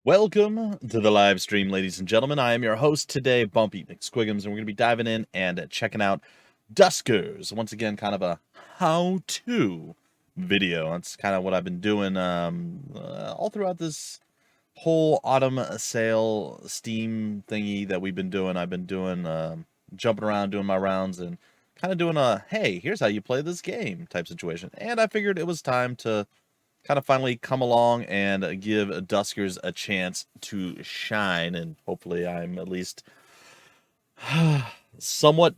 Welcome to the live stream, ladies and gentlemen. I am your host today, Bumpy McSquigums, and we're going to be diving in and checking out Duskers. Once again, kind of a how-to video. That's kind of what I've been doing all throughout this whole autumn sale Steam thingy that we've been doing. I've been doing jumping around, doing my rounds, and kind of doing a, hey, here's how you play this game type situation. And I figured it was time to kind of finally come along and give Duskers a chance to shine, and hopefully I'm at least somewhat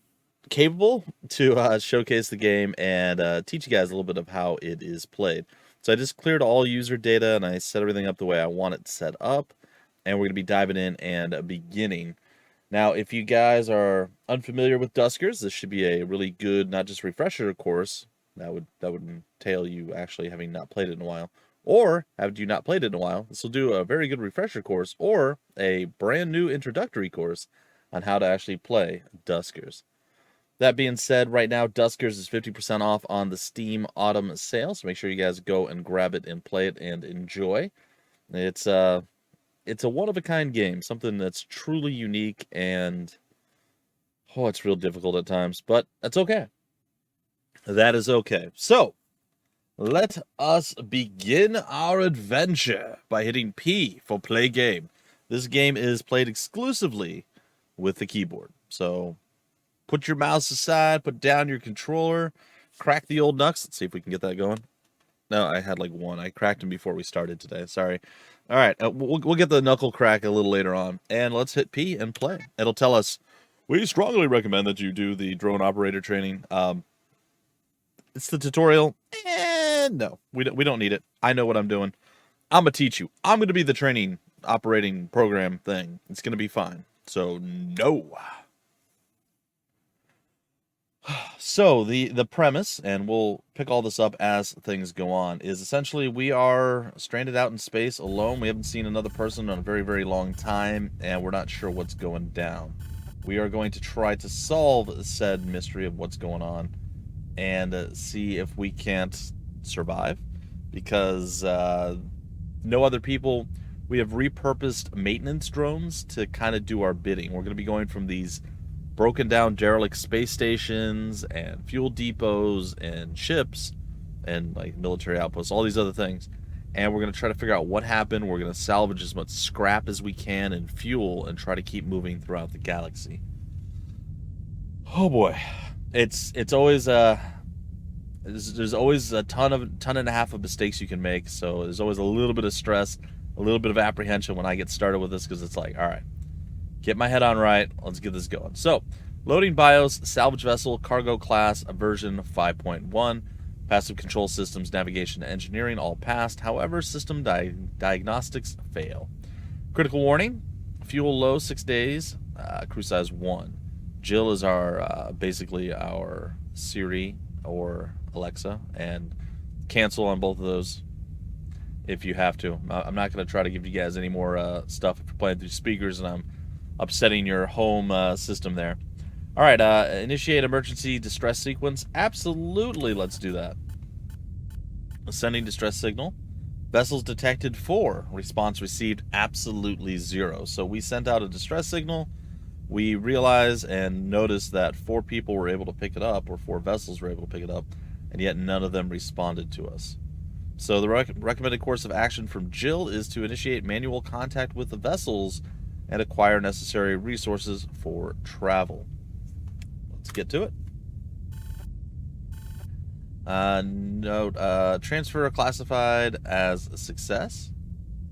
capable to showcase the game and teach you guys a little bit of how it is played. So I just cleared all user data and I set everything up the way I want it set up, and we're going to be diving in and beginning. Now, if you guys are unfamiliar with Duskers, this should be a really good, not just refresher course. That would entail you actually having not played it in a while. Or, have you not played it in a while, this will do a very good refresher course or a brand new introductory course on how to actually play Duskers. That being said, right now, Duskers is 50% off on the Steam Autumn sale, so make sure you guys go and grab it and play it and enjoy. It's a one-of-a-kind game, something that's truly unique, and it's real difficult at times, but that's okay. That is okay. So, let us begin our adventure by hitting P for play game. This game is played exclusively with the keyboard. So, put your mouse aside, put down your controller, crack the old knucks. Let's see if we can get that going. No, I had like one. I cracked them before we started today. Sorry. All right, we'll get the knuckle crack a little later on. And let's hit P and play. It'll tell us, we strongly recommend that you do the drone operator training. It's the tutorial. No, we don't need it. I know what I'm doing. I'm going to teach you. I'm going to be the training operating program thing. It's going to be fine. So, no. So, the premise, and we'll pick all this up as things go on, is essentially we are stranded out in space alone. We haven't seen another person in a very, very long time, and we're not sure what's going down. We are going to try to solve said mystery of what's going on and see if we can't survive, because no other people. We have repurposed maintenance drones to kind of do our bidding. We're going to be going from these broken down derelict space stations and fuel depots and ships and like military outposts, all these other things, and we're going to try to figure out what happened. We're going to salvage as much scrap as we can and fuel and try to keep moving throughout the galaxy. Oh boy. It's always there's always a ton and a half of mistakes you can make, so there's always a little bit of stress, a little bit of apprehension when I get started with this, because it's like, all right, get my head on right, let's get this going. So, loading BIOS, salvage vessel, cargo class, version 5.1, passive control systems, navigation, engineering, all passed. However, system diagnostics fail. Critical warning: fuel low, 6 days, crew size 1. Jill is our basically our Siri or Alexa, and cancel on both of those if you have to. I'm not going to try to give you guys any more stuff if you're playing through speakers and I'm upsetting your home system there. All right, initiate emergency distress sequence. Absolutely, let's do that. Sending distress signal. Vessels detected 4. Response received absolutely 0. So we sent out a distress signal. We realized and noticed that 4 people were able to pick it up, or 4 vessels were able to pick it up, and yet none of them responded to us. So the recommended course of action from Jill is to initiate manual contact with the vessels and acquire necessary resources for travel. Let's get to it. Note, transfer classified as a success.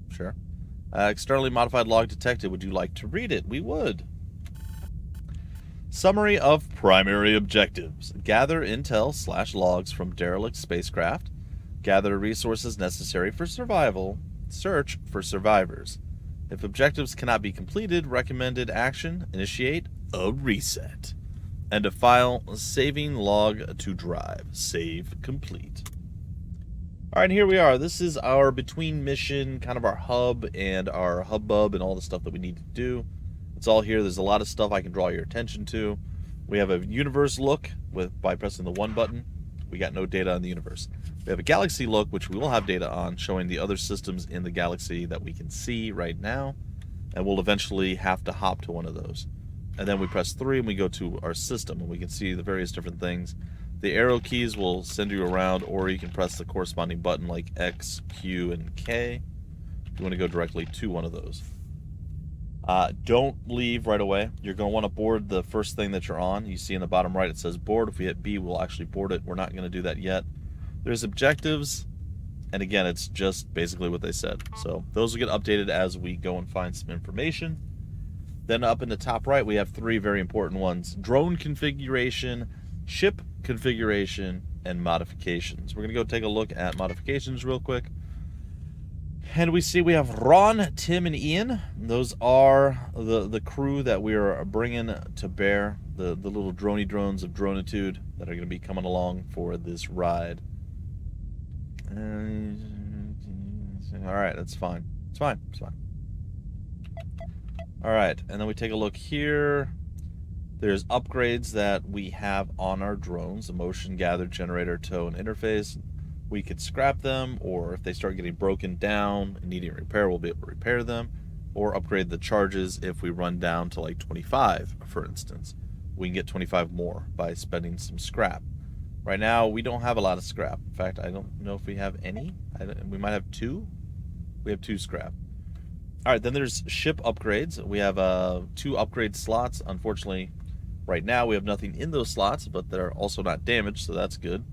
Sure. Externally modified log detected. Would you like to read it? We would. Summary of primary objectives. Gather intel/logs from derelict spacecraft. Gather resources necessary for survival. Search for survivors. If objectives cannot be completed, recommended action: initiate a reset. End of file, saving log to drive. Save complete. Alright, here we are. This is our between mission, kind of our hub and our hubbub and all the stuff that we need to do. It's all here. There's a lot of stuff I can draw your attention to. We have a universe look by pressing the 1 button. We got no data on the universe. We have a galaxy look, which we will have data on, showing the other systems in the galaxy that we can see right now. And we'll eventually have to hop to one of those. And then we press 3 and we go to our system, and we can see the various different things. The arrow keys will send you around, or you can press the corresponding button like X, Q, and K. You want to go directly to one of those. Don't leave right away. You're going to want to board the first thing that you're on. You see in the bottom right it says board. If we hit B, we'll actually board it. We're not going to do that yet. There's objectives, and again, it's just basically what they said. So those will get updated as we go and find some information. Then up in the top right, we have 3 very important ones: drone configuration, ship configuration, and modifications. We're going to go take a look at modifications real quick. And we see we have Ron, Tim, and Ian. Those are the crew that we are bringing to bear, the little droney drones of Dronitude that are going to be coming along for this ride. All right, that's fine. It's fine. It's fine. All right, and then we take a look here. There's upgrades that we have on our drones: the motion gather, generator, tow, and interface. We could scrap them, or if they start getting broken down and needing repair, we'll be able to repair them, or upgrade the charges if we run down to like 25, for instance. We can get 25 more by spending some scrap. Right now, we don't have a lot of scrap. In fact, I don't know if we have any. We might have 2. We have 2 scrap. All right, then there's ship upgrades. We have 2 upgrade slots. Unfortunately, right now we have nothing in those slots, but they're also not damaged, so that's good.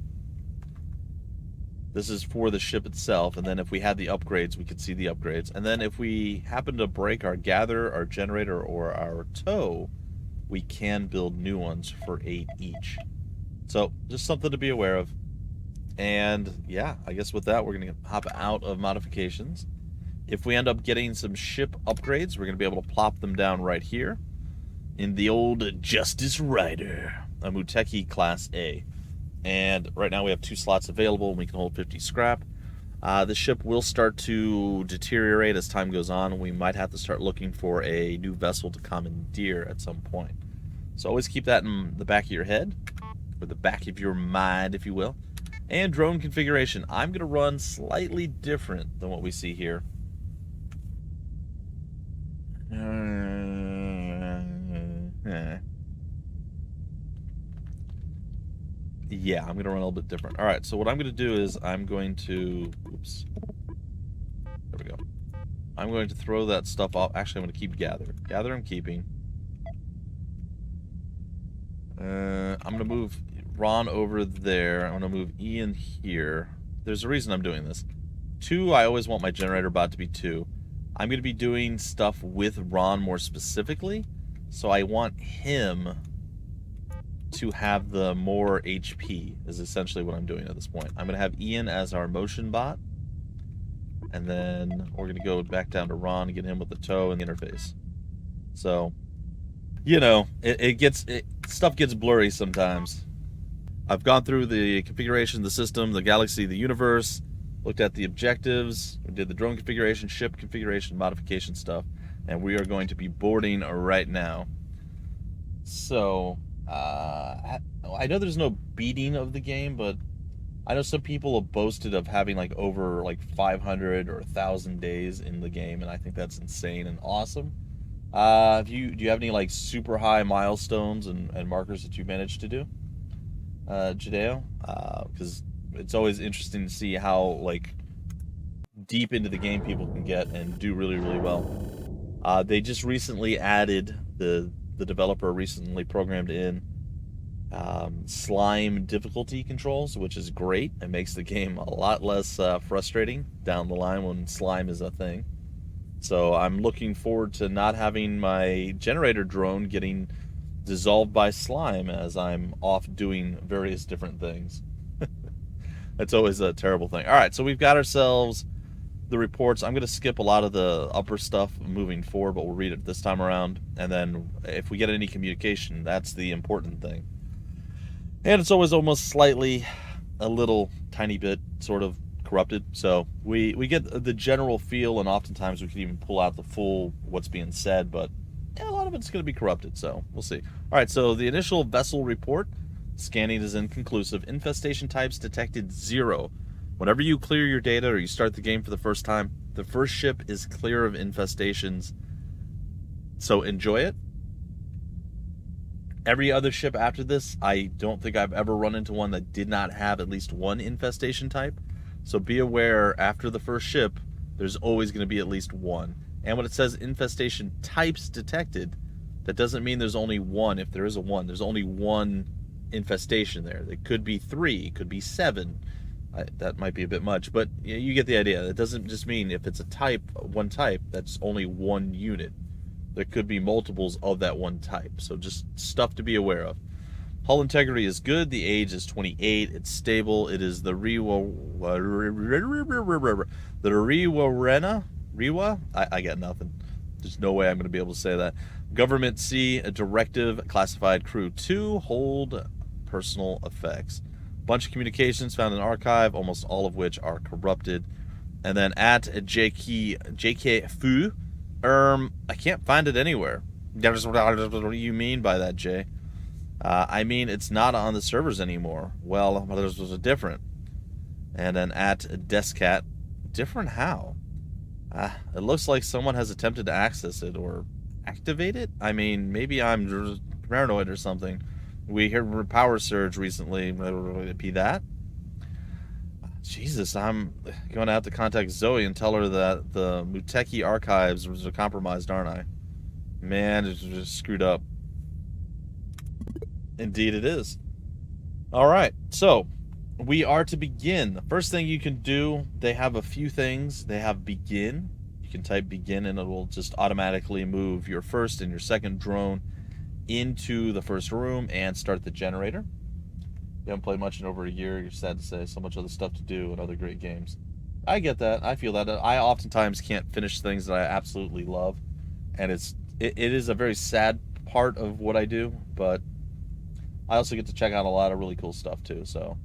This is for the ship itself, and then if we had the upgrades, we could see the upgrades. And then if we happen to break our gather, our generator, or our tow, we can build new ones for 8 each. So just something to be aware of. And yeah, I guess with that, we're going to hop out of modifications. If we end up getting some ship upgrades, we're going to be able to plop them down right here in the old Justice Rider, a Muteki Class A. And right now we have 2 slots available, and we can hold 50 scrap. The ship will start to deteriorate as time goes on. We might have to start looking for a new vessel to commandeer at some point. So always keep that in the back of your head, or the back of your mind, if you will. And drone configuration. I'm going to run slightly different than what we see here. Yeah, I'm going to run a little bit different. All right, so what I'm going to do is I'm going to... Oops. There we go. I'm going to throw that stuff off. Actually, I'm going to keep gather. Gather I'm keeping. I'm going to move Ron over there. I'm going to move Ian here. There's a reason I'm doing this. 2, I always want my generator bot to be 2. I'm going to be doing stuff with Ron more specifically, so I want him to have the more HP, is essentially what I'm doing at this point. I'm going to have Ian as our motion bot, and then we're going to go back down to Ron and get him with the tow and the interface. So, you know, stuff gets blurry sometimes. I've gone through the configuration, the system, the galaxy, the universe, looked at the objectives, we did the drone configuration, ship configuration, modification stuff, and we are going to be boarding right now. So, I know there's no beating of the game, but I know some people have boasted of having like over like 500 or 1,000 days in the game, and I think that's insane and awesome. Do you have any like super high milestones and markers that you managed to do, Jadeo? Because it's always interesting to see how like deep into the game people can get and do really, really well. They just recently added, the developer recently programmed in slime difficulty controls, which is great. It makes the game a lot less frustrating down the line when slime is a thing. So I'm looking forward to not having my generator drone getting dissolved by slime as I'm off doing various different things. That's always a terrible thing. All right, so we've got ourselves the reports. I'm going to skip a lot of the upper stuff moving forward, but we'll read it this time around. And then if we get any communication, that's the important thing. And it's always almost slightly, a little tiny bit sort of corrupted. So we get the general feel, and oftentimes we can even pull out the full what's being said, but yeah, a lot of it's going to be corrupted, so we'll see. All right, so the initial vessel report. Scanning is inconclusive. Infestation types detected 0. Whenever you clear your data or you start the game for the first time, the first ship is clear of infestations. So enjoy it. Every other ship after this, I don't think I've ever run into one that did not have at least one infestation type. So be aware, after the first ship, there's always going to be at least one. And when it says infestation types detected, that doesn't mean there's only one. If there is a one, there's only one infestation there. It could be 3, it could be 7. That might be a bit much, but you get the idea. It doesn't just mean if it's a type, one type, that's only one unit. There could be multiples of that one type. So just stuff to be aware of. Hull integrity is good. The age is 28. It's stable. It is the Rewa? I got nothing. There's no way I'm going to be able to say that. Government C, a directive, classified crew 2, hold personal effects. Bunch of communications found in archive, almost all of which are corrupted. And then at JK Fu, I can't find it anywhere. What do you mean by that, Jay? I mean, it's not on the servers anymore. Well, there's a different. And then at Descat, different how? It looks like someone has attempted to access it or activate it. I mean, maybe I'm paranoid or something. We heard power surge recently. Would it be that? Jesus, I'm going to have to contact Zoe and tell her that the Muteki archives are compromised, aren't I? Man, it's just screwed up. Indeed it is. All right, so we are to begin. The first thing you can do, they have a few things. They have begin. You can type begin and it will just automatically move your first and your second drone into the first room and start the generator. You haven't played much in over a year. You're sad to say. So much other stuff to do and other great games. I get that. I feel that. I oftentimes can't finish things that I absolutely love, and it is a very sad part of what I do. But I also get to check out a lot of really cool stuff too. So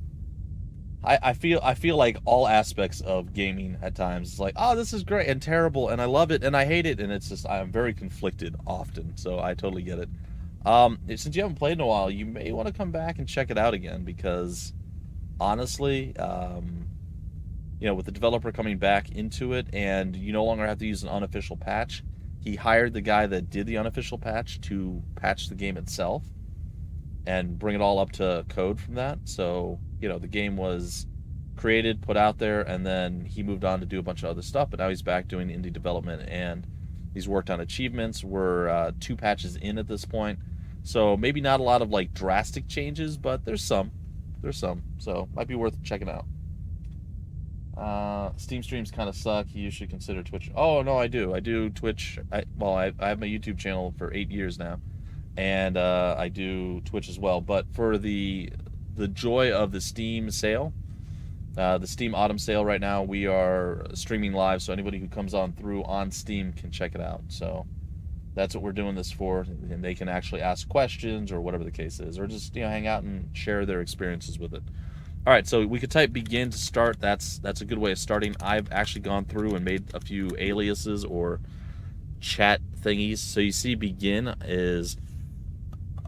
I feel like all aspects of gaming at times is like, oh, this is great and terrible, and I love it and I hate it, and it's just I'm very conflicted often. So I totally get it. Since you haven't played in a while, you may want to come back and check it out again because, honestly, with the developer coming back into it and you no longer have to use an unofficial patch, he hired the guy that did the unofficial patch to patch the game itself and bring it all up to code from that. So, the game was created, put out there, and then he moved on to do a bunch of other stuff, but now he's back doing indie development and he's worked on achievements. We're 2 patches in at this point. So maybe not a lot of like drastic changes, but there's some. So might be worth checking out. Steam streams kind of suck. You should consider Twitch. Oh no, I do Twitch. I have my YouTube channel for 8 years now, and I do Twitch as well. But for the joy of the Steam sale, the Steam Autumn sale right now, we are streaming live, so anybody who comes on through on Steam can check it out. So that's what we're doing this for, and they can actually ask questions or whatever the case is, or just hang out and share their experiences with it. All right, so we could type begin to start. That's a good way of starting. I've actually gone through and made a few aliases or chat thingies. So you see begin is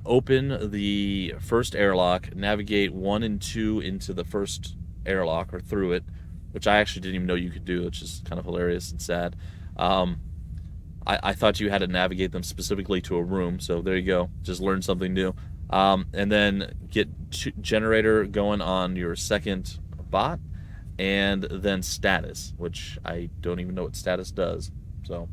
open the first airlock, navigate 1 and 2 into the first airlock or through it, which I actually didn't even know you could do, which is kind of hilarious and sad. I thought you had to navigate them specifically to a room, so there you go. Just learned something new. And then get generator going on your second bot, and then status, which I don't even know what status does, so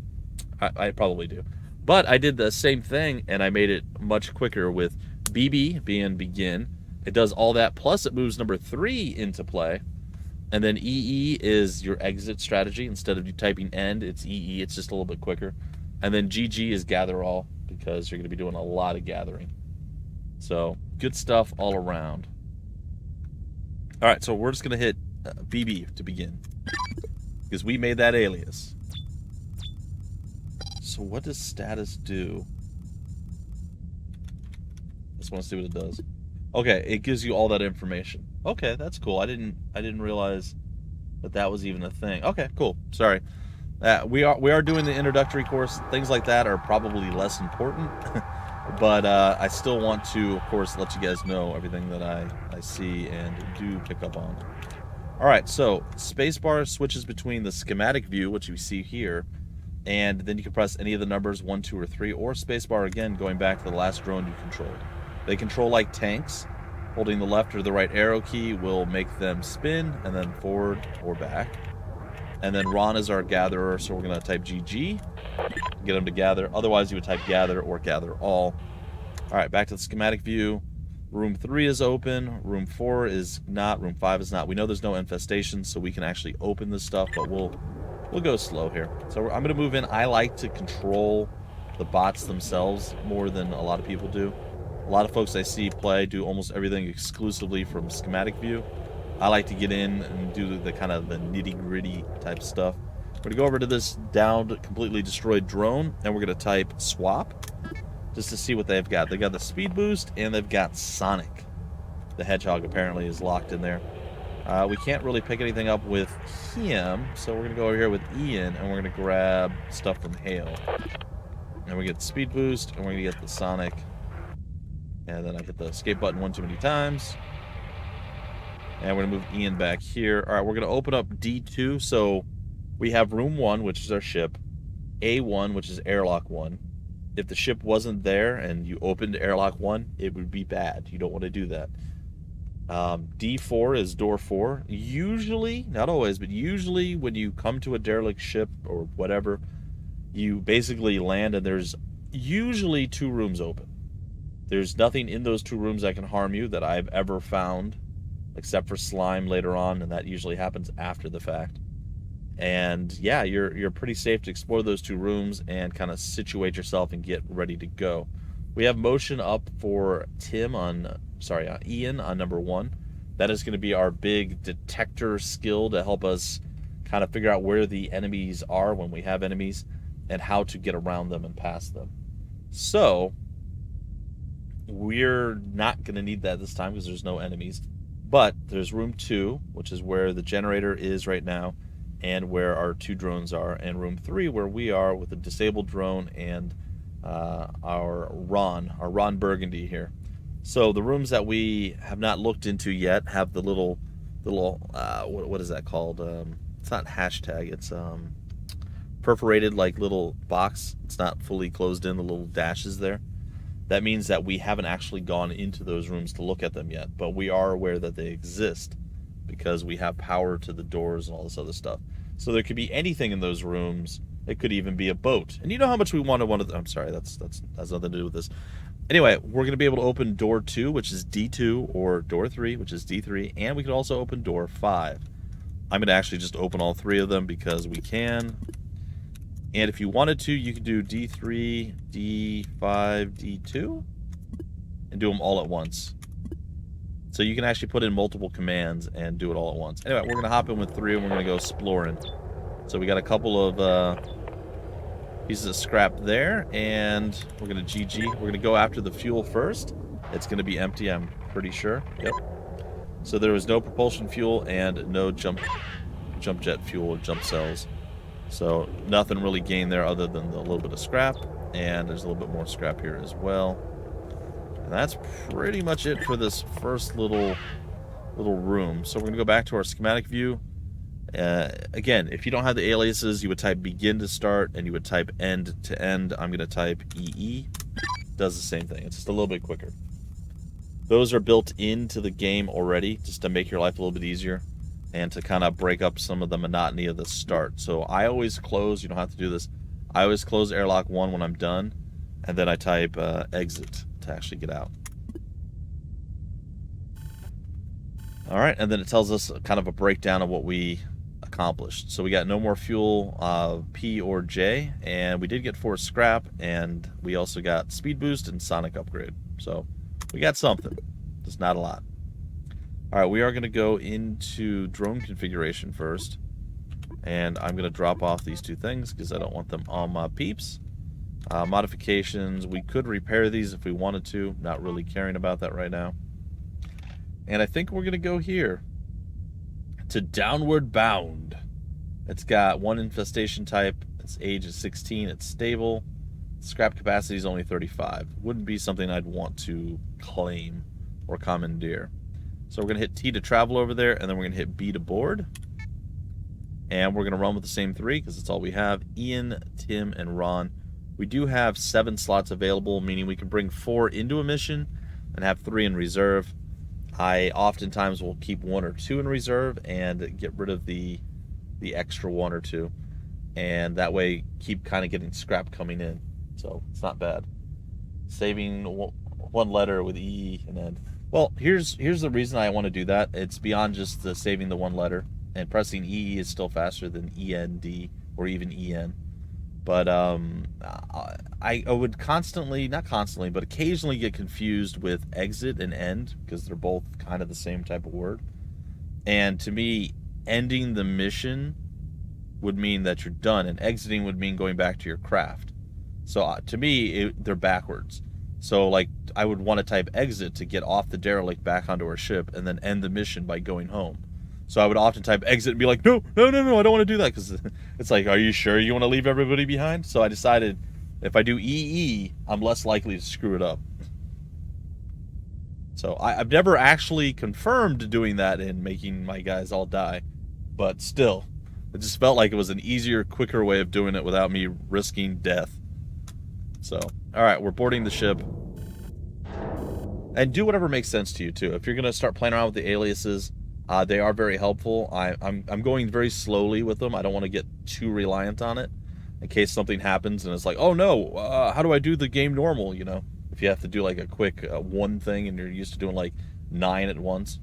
I probably do. But I did the same thing, and I made it much quicker with BB being begin. It does all that, plus it moves number 3 into play. And then EE is your exit strategy. Instead of you typing end, it's EE. It's just a little bit quicker. And then GG is gather all, because you're going to be doing a lot of gathering. So, good stuff all around. All right, so we're just going to hit BB to begin, because we made that alias. So what does status do? Just want to see what it does. Okay, it gives you all that information. Okay, that's cool. I didn't realize that was even a thing. Okay, cool. Sorry. We are doing the introductory course. Things like that are probably less important, but I still want to, of course, let you guys know everything that I see and do pick up on. All right, so spacebar switches between the schematic view, which you see here, and then you can press any of the numbers 1, 2, or 3, or spacebar again, going back to the last drone you controlled. They control like tanks. Holding the left or the right arrow key will make them spin, and then forward or back. And then Ron is our gatherer, so we're going to type GG, get them to gather. Otherwise, you would type gather or gather all. All right, back to the schematic view. Room 3 is open. Room 4 is not. Room 5 is not. We know there's no infestation, so we can actually open this stuff, but we'll go slow here. So I'm going to move in. I like to control the bots themselves more than a lot of people do. A lot of folks I see play do almost everything exclusively from schematic view. I like to get in and do the kind of the nitty-gritty type stuff. We're going to go over to this downed, completely destroyed drone, and we're going to type swap just to see what they've got. They've got the speed boost, and they've got Sonic. The hedgehog apparently is locked in there. We can't really pick anything up with him, so we're going to go over here with Ian, and we're going to grab stuff from Hale. And we get the speed boost, and we're going to get the Sonic. And then I hit the escape button one too many times. And we're going to move Ian back here. All right, we're going to open up D2. So we have room 1, which is our ship. A1, which is airlock 1. If the ship wasn't there and you opened airlock 1, it would be bad. You don't want to do that. D4 is door 4. Usually, not always, but usually when you come to a derelict ship or whatever, you basically land and there's usually 2 rooms open. There's nothing in those 2 rooms that can harm you that I've ever found, except for slime later on, and that usually happens after the fact. And yeah, you're pretty safe to explore those 2 rooms and kind of situate yourself and get ready to go. We have motion up for Ian on number 1. That is going to be our big detector skill to help us kind of figure out where the enemies are when we have enemies and how to get around them and past them. So we're not going to need that this time because there's no enemies. But there's room 2, which is where the generator is right now, and where our 2 drones are, and room 3 where we are with a disabled drone and our Ron Burgundy here. So the rooms that we have not looked into yet have the little what is that called? It's not hashtag. It's perforated like little box. It's not fully closed in. The little dashes there. That means that we haven't actually gone into those rooms to look at them yet, but we are aware that they exist because we have power to the doors and all this other stuff. So there could be anything in those rooms. It could even be a boat. And you know how much we want to. I'm sorry, that's has nothing to do with this. Anyway, we're going to be able to open door 2, which is D2, or door 3, which is D3, and we can also open door 5. I'm going to actually just open all 3 of them because we can. And if you wanted to, you could do D3, D5, D2, and do them all at once. So you can actually put in multiple commands and do it all at once. Anyway, we're going to hop in with 3, and we're going to go exploring. So we got a couple of pieces of scrap there, and we're going to GG. We're going to go after the fuel first. It's going to be empty, I'm pretty sure. Yep. So there was no propulsion fuel and no jump jet fuel or jump cells. So nothing really gained there other than a little bit of scrap, and there's a little bit more scrap here as well. And that's pretty much it for this first little room. So we're going to go back to our schematic view. Again, if you don't have the aliases, you would type begin to start, and you would type end to end. I'm going to type EE. Does the same thing. It's just a little bit quicker. Those are built into the game already, just to make your life a little bit easier, and to kind of break up some of the monotony of the start. So I always close. You don't have to do this. I always close airlock 1 when I'm done, and then I type exit to actually get out. All right, and then it tells us kind of a breakdown of what we accomplished. So we got no more fuel, P or J, and we did get 4 scrap, and we also got speed boost and sonic upgrade. So we got something, just not a lot. All right, we are going to go into drone configuration first, and I'm going to drop off these 2 things because I don't want them on my peeps. Modifications, we could repair these if we wanted to, not really caring about that right now. And I think we're going to go here to Downward Bound. It's got 1 infestation type, its age is 16, it's stable, scrap capacity is only 35. Wouldn't be something I'd want to claim or commandeer. So we're going to hit T to travel over there, and then we're going to hit B to board. And we're going to run with the same 3 because that's all we have. Ian, Tim, and Ron. We do have 7 slots available, meaning we can bring 4 into a mission and have 3 in reserve. I oftentimes will keep 1 or 2 in reserve and get rid of the extra 1 or 2. And that way keep kind of getting scrap coming in. So it's not bad. Saving 1 letter with E and then... Well, here's the reason I want to do that. It's beyond just the saving the 1 letter. And pressing E is still faster than END or even EN. But I would constantly, not constantly, but occasionally get confused with exit and end because they're both kind of the same type of word. And to me, ending the mission would mean that you're done, and exiting would mean going back to your craft. So to me, they're backwards. So like I would want to type exit to get off the derelict back onto our ship and then end the mission by going home. So I would often type exit and be like, no, I don't want to do that because it's like, are you sure you want to leave everybody behind? So I decided if I do EE, I'm less likely to screw it up. So I've never actually confirmed doing that and making my guys all die, but still, it just felt like it was an easier, quicker way of doing it without me risking death. So, all right, we're boarding the ship. And do whatever makes sense to you, too. If you're going to start playing around with the aliases, they are very helpful. I'm going very slowly with them. I don't want to get too reliant on it in case something happens and it's like, oh no, how do I do the game normal, you know? If you have to do like a quick 1 thing and you're used to doing like 9 at once.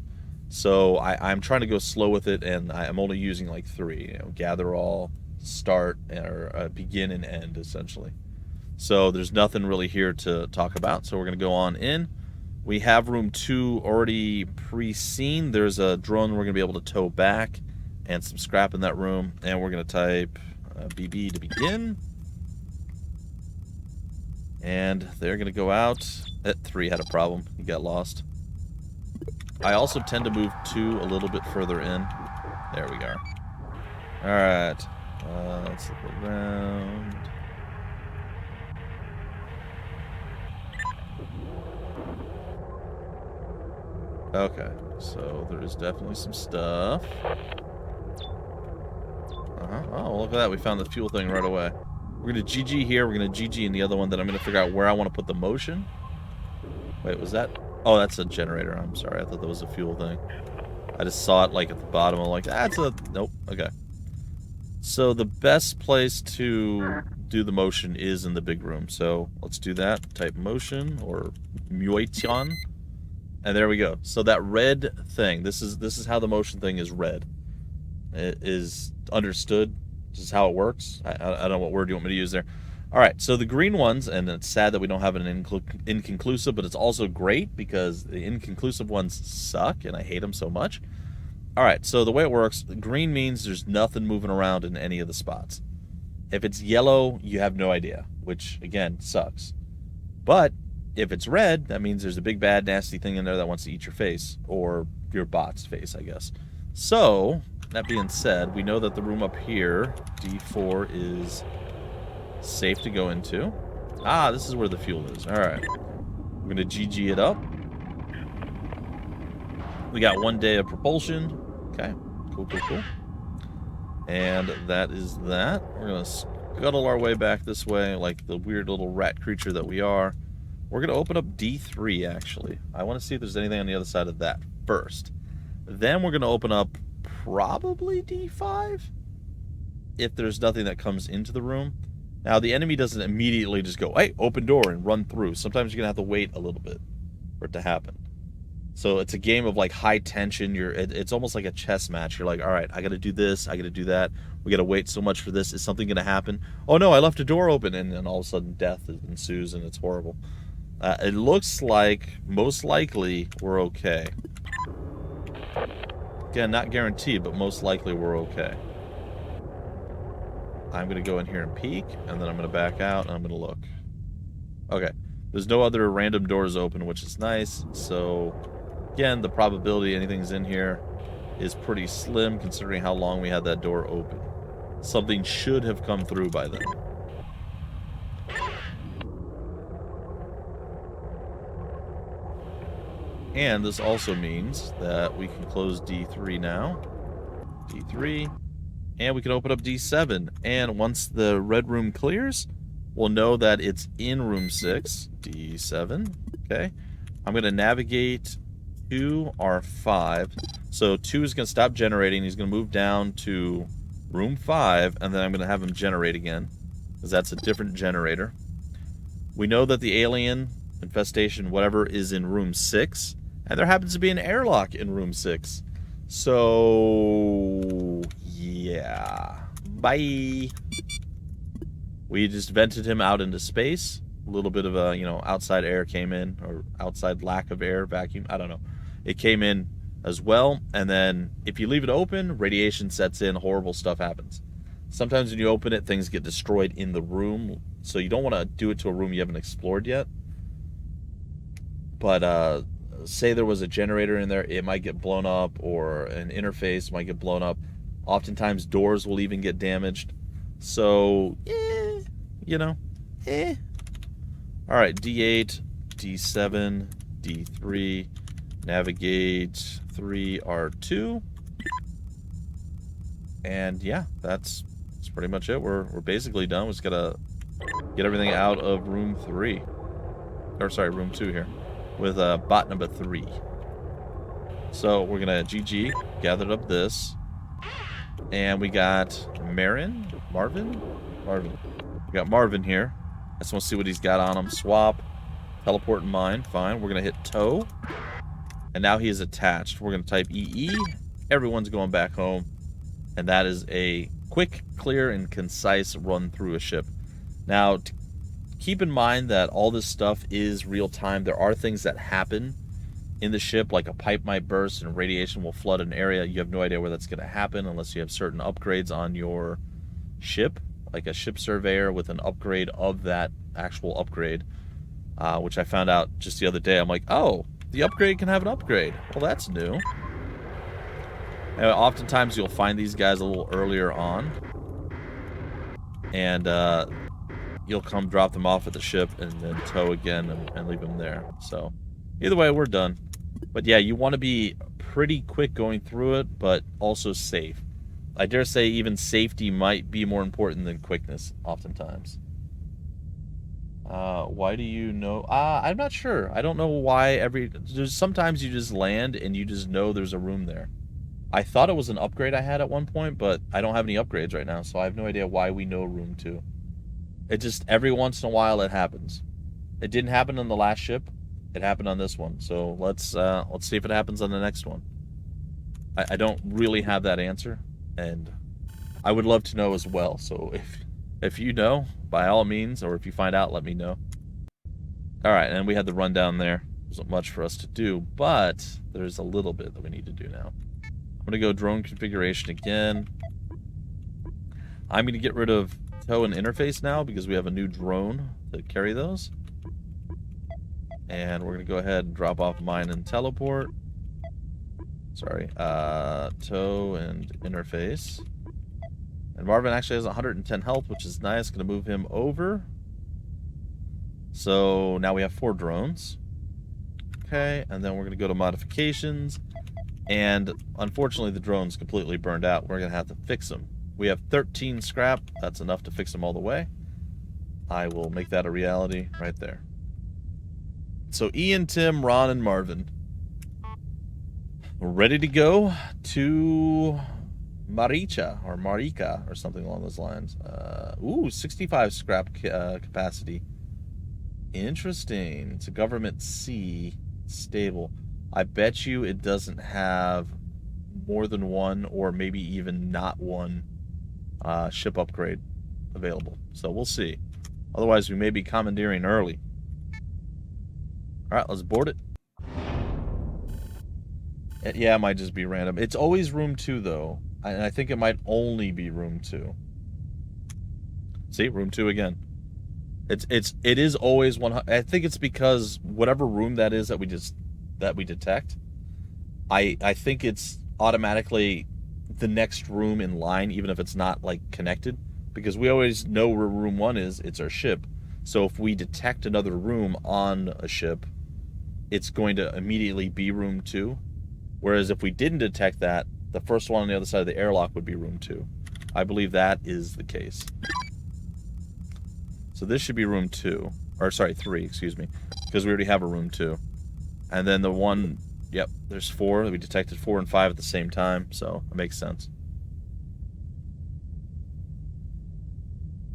So I'm trying to go slow with it, and I'm only using like 3, you know, gather all, start, or begin and end, essentially. So there's nothing really here to talk about, so we're going to go on in. We have room 2 already pre-seen. There's a drone we're going to be able to tow back and some scrap in that room. And we're going to type BB to begin. And they're going to go out. At 3 had a problem. He got lost. I also tend to move 2 a little bit further in. There we go. Alright. Let's look around. Okay, so there is definitely some stuff. Oh, look at that. We found the fuel thing right away. We're going to GG here. We're going to GG in the other one. Then I'm going to figure out where I want to put the motion. Wait, was that? Oh, that's a generator. I'm sorry. I thought that was a fuel thing. I just saw it like at the bottom. I'm like, that's a... Nope. Okay. So the best place to do the motion is in the big room. So let's do that. Type motion or motion. And there we go. So that red thing, this is how the motion thing is read. It is understood. This is how it works. I don't know what word you want me to use there. All right, so the green ones, and it's sad that we don't have an inconclusive, but it's also great because the inconclusive ones suck, and I hate them so much. All right, so the way it works, green means there's nothing moving around in any of the spots. If it's yellow, you have no idea, which, again, sucks. But if it's red, that means there's a big, bad, nasty thing in there that wants to eat your face, or your bot's face, I guess. So, that being said, we know that the room up here, D4, is safe to go into. Ah, this is where the fuel is. All right. We're going to GG it up. We got 1 day of propulsion. Okay. Cool. And that is that. We're going to scuttle our way back this way like the weird little rat creature that we are. We're going to open up D3, actually. I want to see if there's anything on the other side of that first. Then we're going to open up probably D5 if there's nothing that comes into the room. Now, the enemy doesn't immediately just go, hey, open door and run through. Sometimes you're going to have to wait a little bit for it to happen. So it's a game of like high tension. It's almost like a chess match. You're like, all right, I got to do this. I got to do that. We got to wait so much for this. Is something going to happen? Oh, no, I left a door open. And then all of a sudden death ensues and it's horrible. It looks like, most likely, we're okay. Again, not guaranteed, but most likely we're okay. I'm going to go in here and peek, and then I'm going to back out, and I'm going to look. Okay. There's no other random doors open, which is nice. So, again, the probability anything's in here is pretty slim, considering how long we had that door open. Something should have come through by then. And this also means that we can close D3 now. D3. And we can open up D7. And once the red room clears, we'll know that it's in room 6. D7. Okay. I'm going to navigate to R5. So 2 is going to stop generating. He's going to move down to room 5. And then I'm going to have him generate again, because that's a different generator. We know that the alien infestation, whatever, is in room 6. And there happens to be an airlock in room 6. So, yeah. Bye. We just vented him out into space. A little bit of a, outside air came in, or outside lack of air, vacuum, I don't know. It came in as well, and then if you leave it open, radiation sets in, horrible stuff happens. Sometimes when you open it, things get destroyed in the room, so you don't want to do it to a room you haven't explored yet. But, say there was a generator in there, it might get blown up, or an interface might get blown up. Oftentimes, doors will even get damaged. So, Alright, D8, D7, D3, navigate 3R2. And yeah, that's pretty much it. We're basically done. We just gotta get everything out of room 3. Or sorry, room 2 here. With bot number 3. So we're gonna GG, gathered up this. And we got Marvin. We got Marvin here. I just want to see what he's got on him. Swap, teleport in mine, fine. We're gonna hit tow. And now he is attached. We're gonna type EE. Everyone's going back home. And that is a quick, clear, and concise run through a ship. Now, keep in mind that all this stuff is real time. There are things that happen in the ship, like a pipe might burst and radiation will flood an area. You have no idea where that's going to happen unless you have certain upgrades on your ship, like a ship surveyor with an upgrade of that actual upgrade, which I found out just the other day. I'm like, oh, the upgrade can have an upgrade. Well, that's new. And oftentimes you'll find these guys a little earlier on, and you'll come drop them off at the ship and then tow again and leave them there. So either way, we're done. But yeah, you want to be pretty quick going through it, but also safe. I dare say even safety might be more important than quickness oftentimes. Why do you know? I'm not sure. I don't know why sometimes you just land and you just know there's a room there. I thought it was an upgrade I had at one point, but I don't have any upgrades right now, so I have no idea why we know room 2. It just, every once in a while it happens. It didn't happen on the last ship. It happened on this one. So let's see if it happens on the next one. I don't really have that answer, and I would love to know as well. So if you know, by all means, or if you find out, let me know. Alright, and we had the rundown there. There wasn't much for us to do, but there's a little bit that we need to do now. I'm going to go drone configuration again. I'm going to get rid of tow and interface now because we have a new drone to carry those. And we're going to go ahead and drop off mine and teleport. Sorry, tow and interface. And Marvin actually has 110 health, which is nice. Going to move him over. So now we have 4 drones. Okay, and then we're going to go to modifications. And unfortunately, the drone's completely burned out. We're going to have to fix them. We have 13 scrap. That's enough to fix them all the way. I will make that a reality right there. So Ian, Tim, Ron, and Marvin. We're ready to go to Marika or something along those lines. 65 scrap capacity. Interesting. It's a government C. Stable. I bet you it doesn't have more than one, or maybe even not one, ship upgrade available. So we'll see. Otherwise, we may be commandeering early. Alright, let's board it. Yeah, it might just be random. It's always room 2, though. And I think it might only be room 2. See, room 2 again. It is always one. I think it's because whatever room that is that we detect, I think it's automatically the next room in line, even if it's not like connected, because we always know where room 1 is. It's our ship. So if we detect another room on a ship, it's going to immediately be room 2. Whereas if we didn't detect that, the first one on the other side of the airlock would be room 2. I believe that is the case. So this should be room 2. Or, sorry, 3, excuse me. Because we already have a room 2. And then the one... Yep, there's 4. We detected 4 and 5 at the same time, so it makes sense.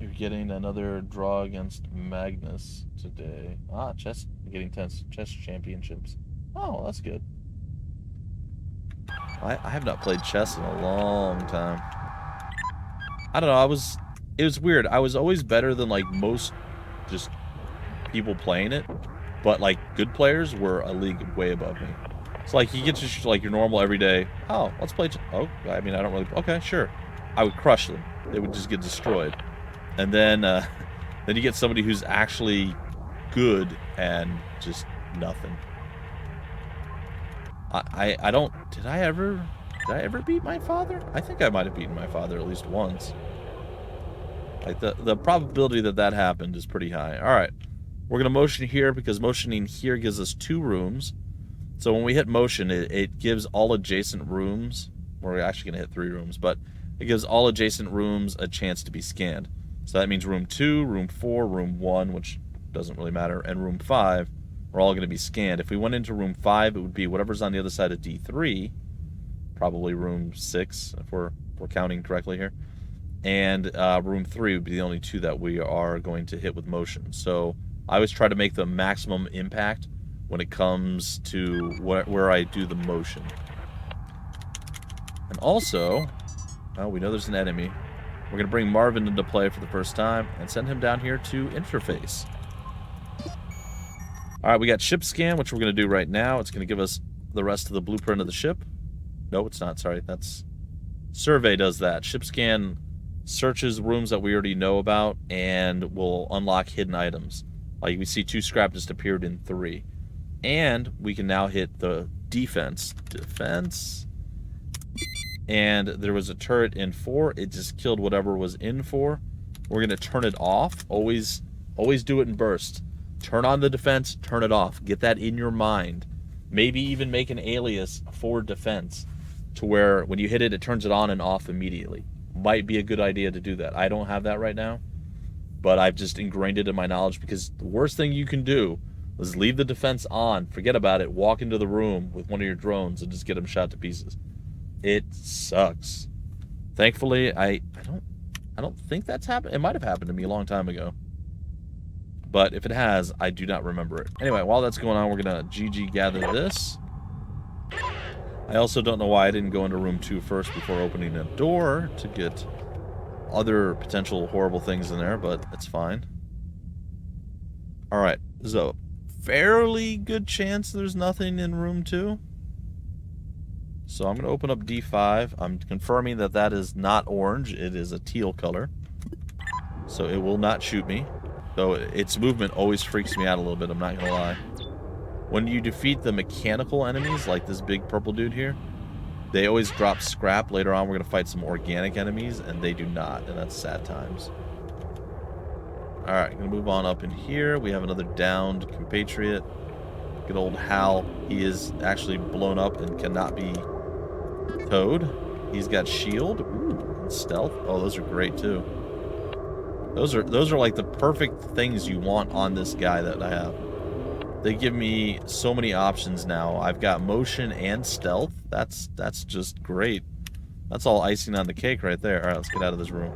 You're getting another draw against Magnus today. Ah, chess. You're getting 10 chess championships. Oh, that's good. I have not played chess in a long time. I don't know, it was weird. I was always better than, like, most just people playing it. But, like, good players were a league way above me. It's like, you get just, like, your normal everyday, oh, let's play oh, I mean, I don't really, okay, sure. I would crush them. They would just get destroyed. And then, then you get somebody who's actually good and just nothing. I don't, did I ever beat my father? I think I might have beaten my father at least once. Like, the probability that that happened is pretty high. Alright, we're going to motion here because motioning here gives us 2 rooms. So when we hit motion, it gives all adjacent rooms, we're actually going to hit 3 rooms, but it gives all adjacent rooms a chance to be scanned. So that means room 2, room 4, room 1, which doesn't really matter, and room 5 are all going to be scanned. If we went into room 5, it would be whatever's on the other side of D3, probably room 6, if we're counting correctly here. And room 3 would be the only 2 that we are going to hit with motion. So I always try to make the maximum impact when it comes to where I do the motion. And also, oh, we know there's an enemy. We're going to bring Marvin into play for the first time and send him down here to interface. Alright, we got ship scan, which we're going to do right now. It's going to give us the rest of the blueprint of the ship. No, it's not. Sorry, that's... Survey does that. Ship scan searches rooms that we already know about and will unlock hidden items. Like, we see 2 scrap just appeared in 3. And we can now hit the defense. Defense. And there was a turret in 4. It just killed whatever was in 4. We're going to turn it off. Always do it in bursts. Turn on the defense, turn it off. Get that in your mind. Maybe even make an alias for defense to where when you hit it, it turns it on and off immediately. Might be a good idea to do that. I don't have that right now, but I've just ingrained it in my knowledge because the worst thing you can do is leave the defense on, forget about it, walk into the room with one of your drones and just get them shot to pieces. It sucks. Thankfully, I don't think that's happened. It might have happened to me a long time ago. But if it has, I do not remember it. Anyway, while that's going on, we're going to GG gather this. I also don't know why I didn't go into room 2 first before opening a door to get other potential horrible things in there, but it's fine. Alright, there's a fairly good chance there's nothing in room 2. So I'm going to open up D5. I'm confirming that that is not orange. It is a teal color. So it will not shoot me. Though its movement always freaks me out a little bit, I'm not going to lie. When you defeat the mechanical enemies, like this big purple dude here, they always drop scrap. Later on, we're going to fight some organic enemies, and they do not, and that's sad times. Alright, going to move on up in here. We have another downed compatriot. Good old Hal. He is actually blown up and cannot be towed. He's got shield. Ooh, and stealth. Oh, those are great, too. Those are like the perfect things you want on this guy that I have. They give me so many options now. I've got motion and stealth. That's just great. That's all icing on the cake right there. Alright, let's get out of this room.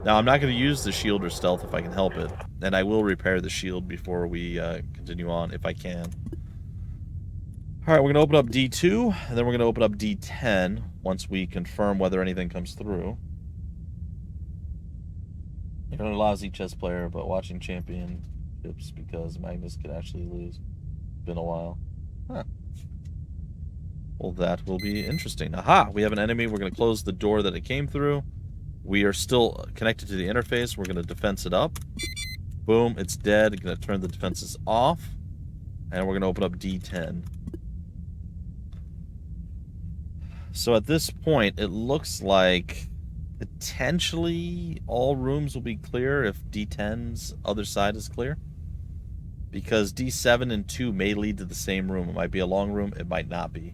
Now, I'm not going to use the shield or stealth if I can help it. And I will repair the shield before we continue on, if I can. Alright, we're going to open up D2, and then we're going to open up D10 once we confirm whether anything comes through. You're a lousy chess player, but watching championships because Magnus could actually lose. Been a while. Huh. Well, that will be interesting. Aha! We have an enemy. We're going to close the door that it came through. We are still connected to the interface. We're going to defense it up. Boom, it's dead. I'm going to turn the defenses off. And we're going to open up D10. So at this point, it looks like potentially all rooms will be clear if D10's other side is clear. because D7 and 2 may lead to the same room. It might be a long room. It might not be.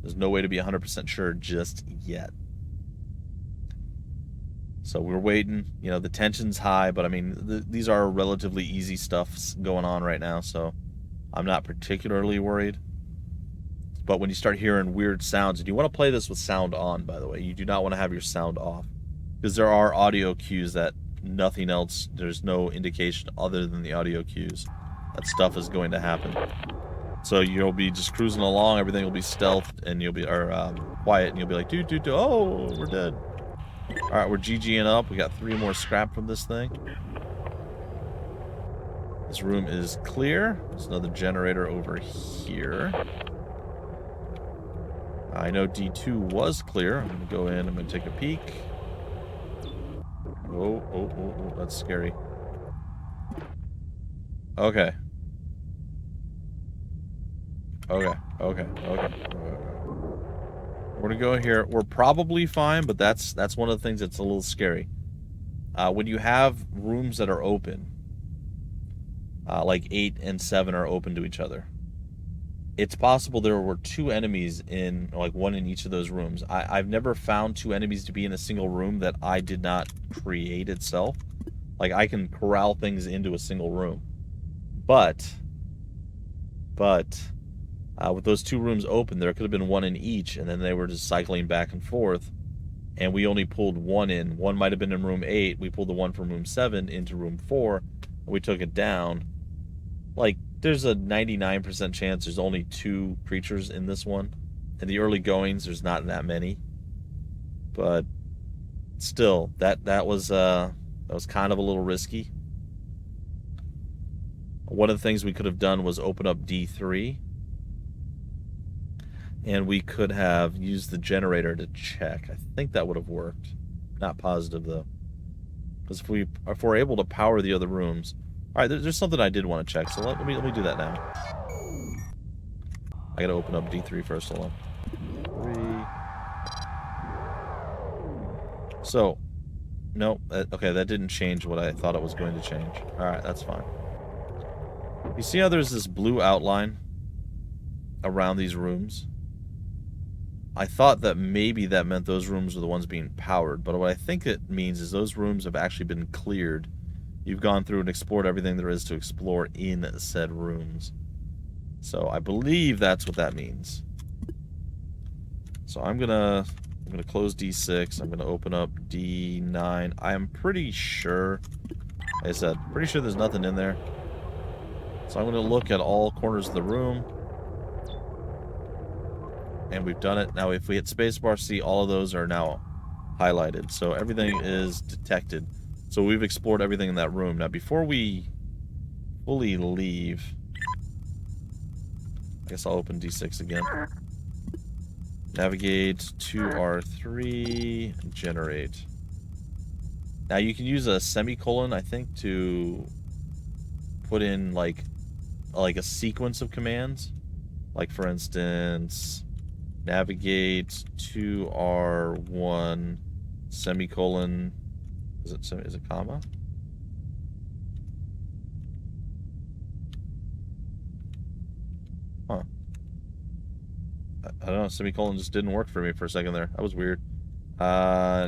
There's no way to be 100% sure just yet. So we're waiting. You know, the tension's high, but I mean, these are relatively easy stuff going on right now, so I'm not particularly worried. But when you start hearing weird sounds, and you want to play this with sound on, by the way, you do not want to have your sound off, because there are audio cues that nothing else, there's no indication other than the audio cues that stuff is going to happen. So you'll be just cruising along, everything will be stealthed, and you'll be quiet, and you'll be like, dude, oh, we're dead. All right, we're GGing up. We got 3 more scrap from this thing. This room is clear. There's another generator over here. I know D2 was clear. I'm going to go in. I'm going to take a peek. Oh, that's scary. Okay. We're going to go here. We're probably fine, but that's one of the things that's a little scary. When you have rooms that are open, like 8 and 7 are open to each other, it's possible there were 2 enemies in, like, one in each of those rooms. I've never found 2 enemies to be in a single room that I did not create itself. Like, I can corral things into a single room. But with those 2 rooms open, there could have been 1 in each, and then they were just cycling back and forth, and we only pulled 1 in. 1 might have been in room 8. We pulled the 1 from room 7 into room 4, and we took it down. Like, there's a 99% chance there's only 2 creatures in this one. In the early goings, there's not that many. But still, that was kind of a little risky. One of the things we could have done was open up D3. And we could have used the generator to check. I think that would have worked. Not positive, though. Because if we're able to power the other rooms... Alright, there's something I did want to check, so let me do that now. I gotta open up D3 first, hold on. 3. So, no, okay, that didn't change what I thought it was going to change. Alright, that's fine. You see how there's this blue outline around these rooms? I thought that maybe that meant those rooms were the ones being powered, but what I think it means is those rooms have actually been cleared. You've gone through and explored everything there is to explore in said rooms. So I believe that's what that means. So I'm gonna close D6. I'm gonna open up D9. I am pretty sure, like I said, pretty sure there's nothing in there. So I'm gonna look at all corners of the room. And we've done it. Now if we hit spacebar, see all of those are now highlighted. So everything is detected. So we've explored everything in that room. Now before we fully leave, I guess I'll open D6 again. Navigate to R3, generate. Now you can use a semicolon, I think, to put in like a sequence of commands. Like for instance, navigate to R1, semicolon. Is it comma? Huh. I don't know, semicolon just didn't work for me for a second there. That was weird. Oh,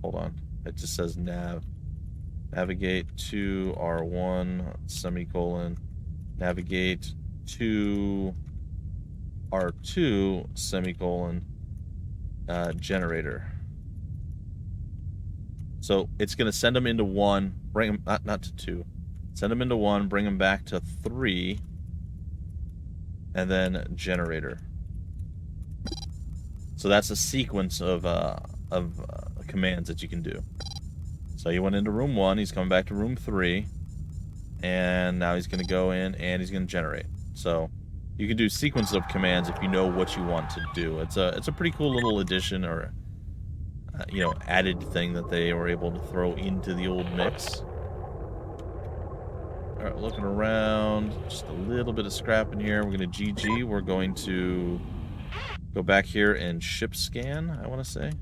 hold on. It just says navigate to R1, semicolon, navigate to R2, semicolon, generator. So it's going to send them into 1, bring them, not to 2. Send them into 1, bring them back to 3, and then generator. So that's a sequence of commands that you can do. So he went into room 1, he's coming back to room 3, and now he's going to go in and he's going to generate. So you can do sequence of commands if you know what you want to do. It's a pretty cool little addition or added thing that they were able to throw into the old mix. Alright, looking around, just a little bit of scrap in here. We're going to GG. We're going to go back here and ship scan, I want to say.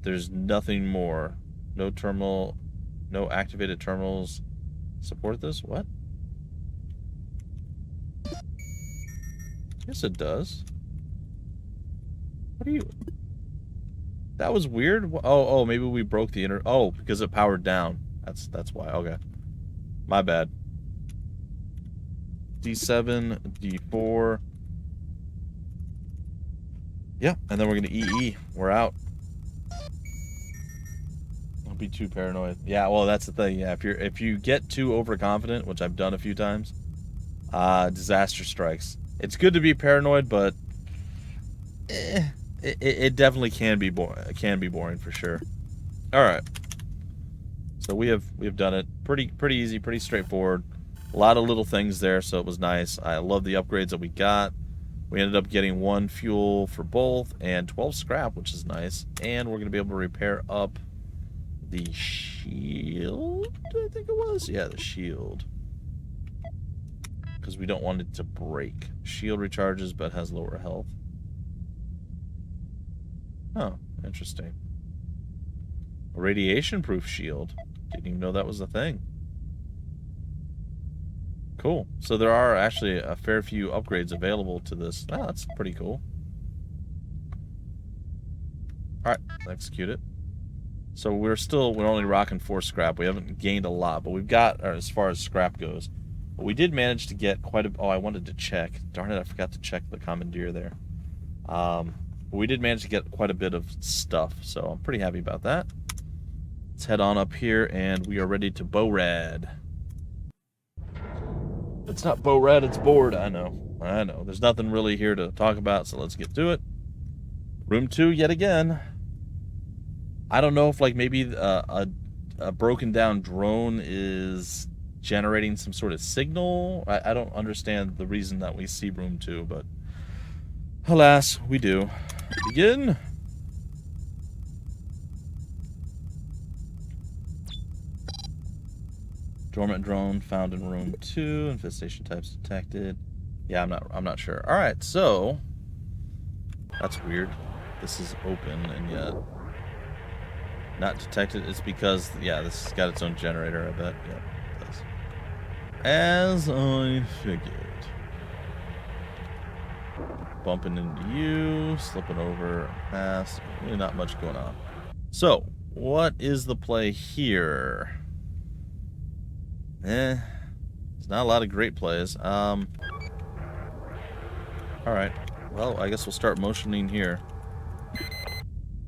There's nothing more. No terminal. No activated terminals support this? What? Yes, it does. What are you... That was weird. Oh, maybe we broke the inner... Oh, because it powered down. That's why. Okay. My bad. D7, D4. Yeah, and then we're gonna EE. We're out. Don't be too paranoid. Yeah, well, that's the thing. Yeah, if you get too overconfident, which I've done a few times, disaster strikes. It's good to be paranoid, but it definitely can be boring for sure. All right. So we have done it pretty easy, pretty straightforward. A lot of little things there, so it was nice. I love the upgrades that we got. We ended up getting 1 fuel for both and 12 scrap, which is nice. And we're going to be able to repair up the shield, I think it was. Yeah, the shield. Because we don't want it to break. Shield recharges but has lower health. Oh, interesting. A radiation-proof shield. Didn't even know that was a thing. Cool. So there are actually a fair few upgrades available to this. Oh, that's pretty cool. Alright, execute it. So we're only rocking 4 scrap. We haven't gained a lot, but we've got, as far as scrap goes. But we did manage to get quite a... Oh, I wanted to check. Darn it, I forgot to check the commandeer there. But we did manage to get quite a bit of stuff, so I'm pretty happy about that. Let's head on up here, and we are ready to bow rad. It's not bow rad, it's bored. I know. There's nothing really here to talk about, so let's get to it. Room 2 yet again. I don't know if like maybe a broken down drone is generating some sort of signal. I don't understand the reason that we see room 2, but alas, we do. Begin. Dormant drone found in room 2. Infestation types detected. Yeah, I'm not sure. All right, so that's weird. This is open and yet not detected. It's because yeah, this has got its own generator. I bet. Yep, it does. As I figured. Bumping into you, slipping over, past. Really not much going on. So, what is the play here? There's not a lot of great plays. Alright. Well, I guess we'll start motioning here.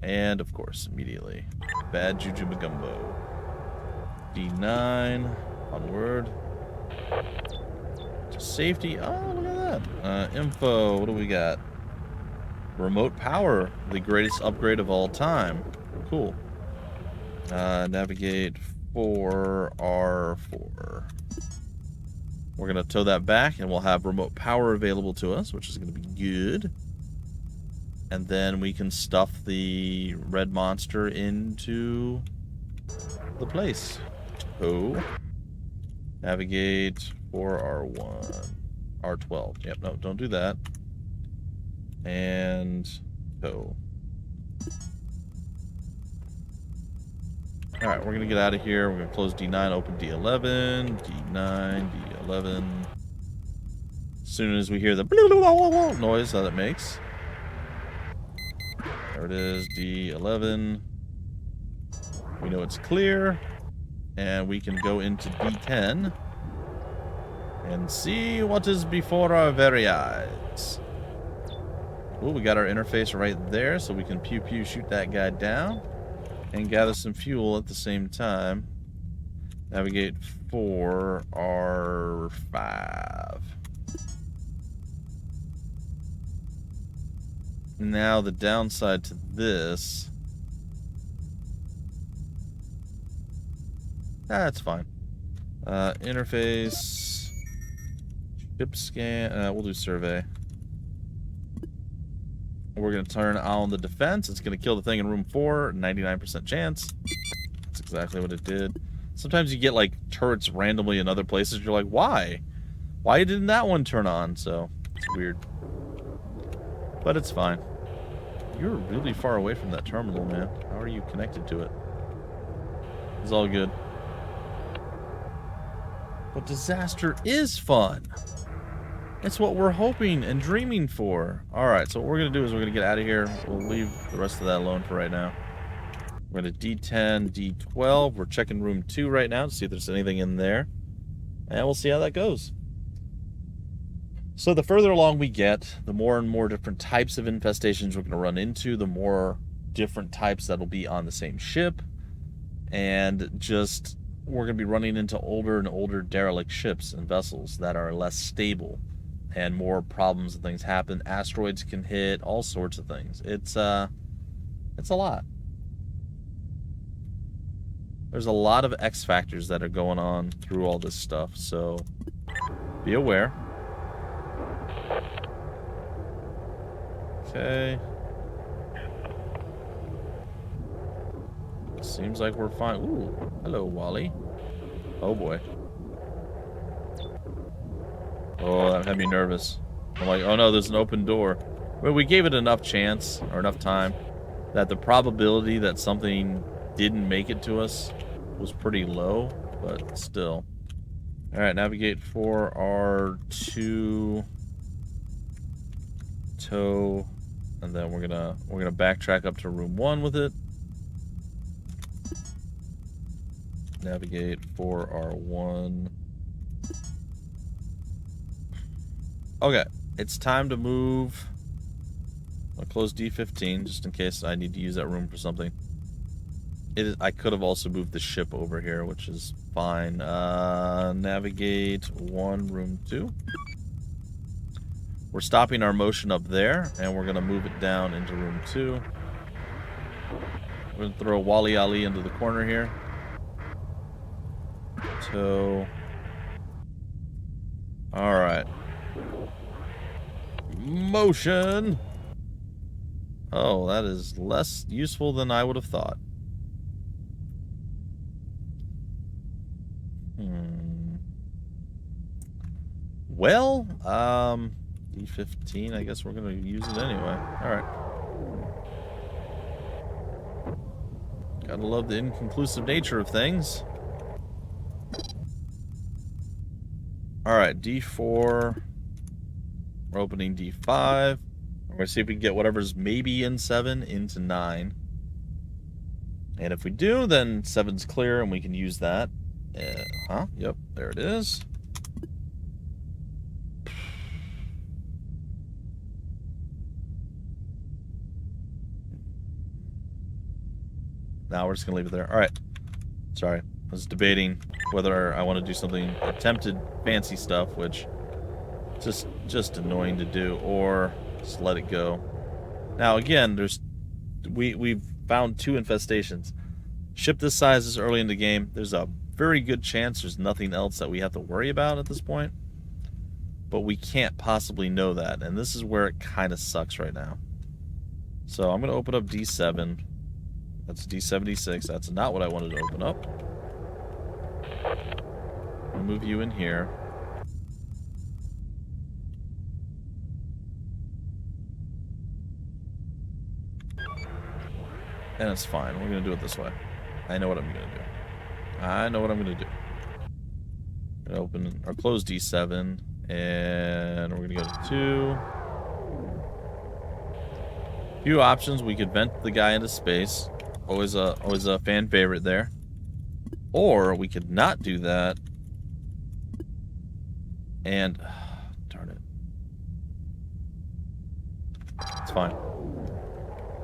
And, of course, immediately. Bad Juju Magumbo. D9. Onward. To safety. Oh, look at that. Info. What do we got? Remote power. The greatest upgrade of all time. Cool. Navigate 4R4. We're going to tow that back, and we'll have remote power available to us, which is going to be good. And then we can stuff the red monster into the place. Tow. Navigate 4R1. R12. Yep, no, don't do that. And tow. Alright, we're going to get out of here. We're going to close D9, open D11, D9, D11. As soon as we hear the noise that it makes. There it is, D11. We know it's clear. And we can go into D10 and see what is before our very eyes. Oh, we got our interface right there, so we can pew pew shoot that guy down. And gather some fuel at the same time. Navigate 4R5. Now the downside to this... That's fine. Interface... Ship scan... we'll do survey. We're going to turn on the defense. It's going to kill the thing in room 4. 99% chance. That's exactly what it did. Sometimes you get, like, turrets randomly in other places. You're like, why? Why didn't that one turn on? So, it's weird. But it's fine. You're really far away from that terminal, man. How are you connected to it? It's all good. But disaster is fun. It's what we're hoping and dreaming for. Alright, so what we're going to do is we're going to get out of here. We'll leave the rest of that alone for right now. We're going to D10, D12. We're checking room 2 right now to see if there's anything in there. And we'll see how that goes. So the further along we get, the more and more different types of infestations we're going to run into, the more different types that'll be on the same ship. And just, we're going to be running into older and older derelict ships and vessels that are less stable. And more problems and things happen. Asteroids can hit, all sorts of things. It's a lot. There's a lot of X factors that are going on through all this stuff, so be aware. Okay. Seems like we're fine. Ooh, hello, Wally. Oh boy. Oh, that had me nervous. I'm like, oh no, there's an open door. Well, we gave it enough chance, or enough time, that the probability that something didn't make it to us was pretty low, but still. Alright, navigate for our 2 tow, and then we're gonna backtrack up to room 1 with it. Navigate for our 1. Okay, it's time to move. I'll close D15 just in case I need to use that room for something. I could have also moved the ship over here, which is fine. Navigate 1, room 2. We're stopping our motion up there, and we're going to move it down into room 2. We're going to throw Wally Ali into the corner here. So, alright. Motion! Oh, that is less useful than I would have thought. Well, D15, I guess we're going to use it anyway. Alright. Gotta love the inconclusive nature of things. Alright, D4. We're opening D5. We're going to see if we can get whatever's maybe in 7 into 9. And if we do, then 7's clear and we can use that. Yep, there it is. Now we're just going to leave it there. Alright. Sorry. I was debating whether I want to do something attempted fancy stuff, which just annoying to do, or just let it go. Now again, we've found 2 infestations. Ship this size is early in the game. There's a very good chance there's nothing else that we have to worry about at this point. But we can't possibly know that, and this is where it kind of sucks right now. So I'm going to open up D7. That's D76. That's not what I wanted to open up. I'll move you in here. And it's fine. We're going to do it this way. I know what I'm going to do. I know what I'm going to do. I'm going to open or close D7. And we're going to go to 2. Few options. We could vent the guy into space. Always a fan favorite there. Or we could not do that. And darn it. It's fine.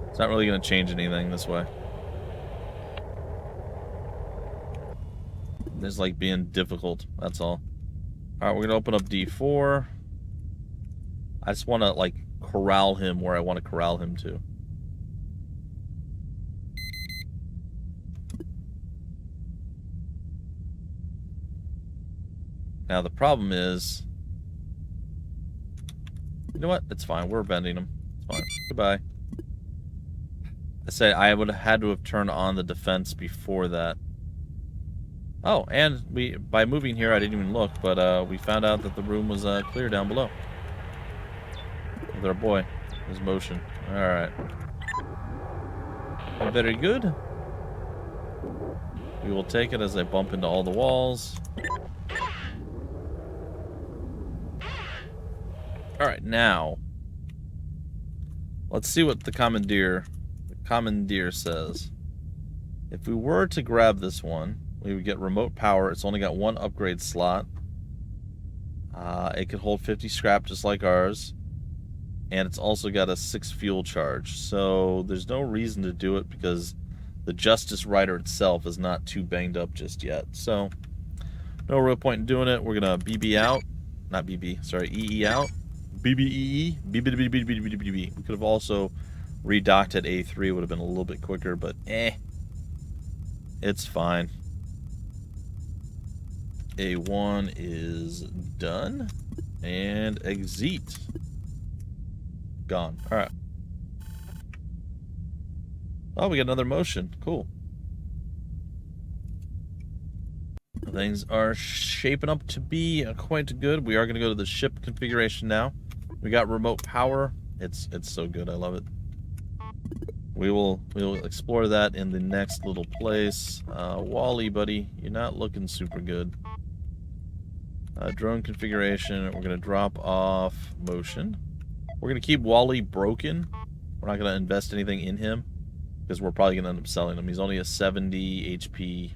It's not really going to change anything this way. It's like being difficult. That's all. Alright, we're going to open up D4. I just want to, like, corral him where I want to corral him to. Now, the problem is... You know what? It's fine. We're bending him. It's fine. Goodbye. I say I would have had to have turned on the defense before that. Oh, and by moving here, I didn't even look, but we found out that the room was clear down below. With our boy. His motion. Alright. Very good. We will take it as I bump into all the walls. All right, now let's see what the commandeer says. If we were to grab this one, we would get remote power. It's only got one upgrade slot. It could hold 50 scrap just like ours. And it's also got a 6 fuel charge. So there's no reason to do it because the Justice Rider itself is not too banged up just yet. So no real point in doing it. We're going to BB out. Not BB, sorry, EE out. BBEE. BBBBBBBB. We could have also redocked at A3. Would have been a little bit quicker, but it's fine. A1 is done. And exit. Gone. Alright. Oh, we got another motion. Cool. Things are shaping up to be quite good. We are going to go to the ship configuration now. We got remote power. It's so good. I love it. We'll explore that in the next little place. Wally, buddy, you're not looking super good. Drone configuration. We're going to drop off motion. We're going to keep Wally broken. We're not going to invest anything in him because we're probably going to end up selling him. He's only a 70 HP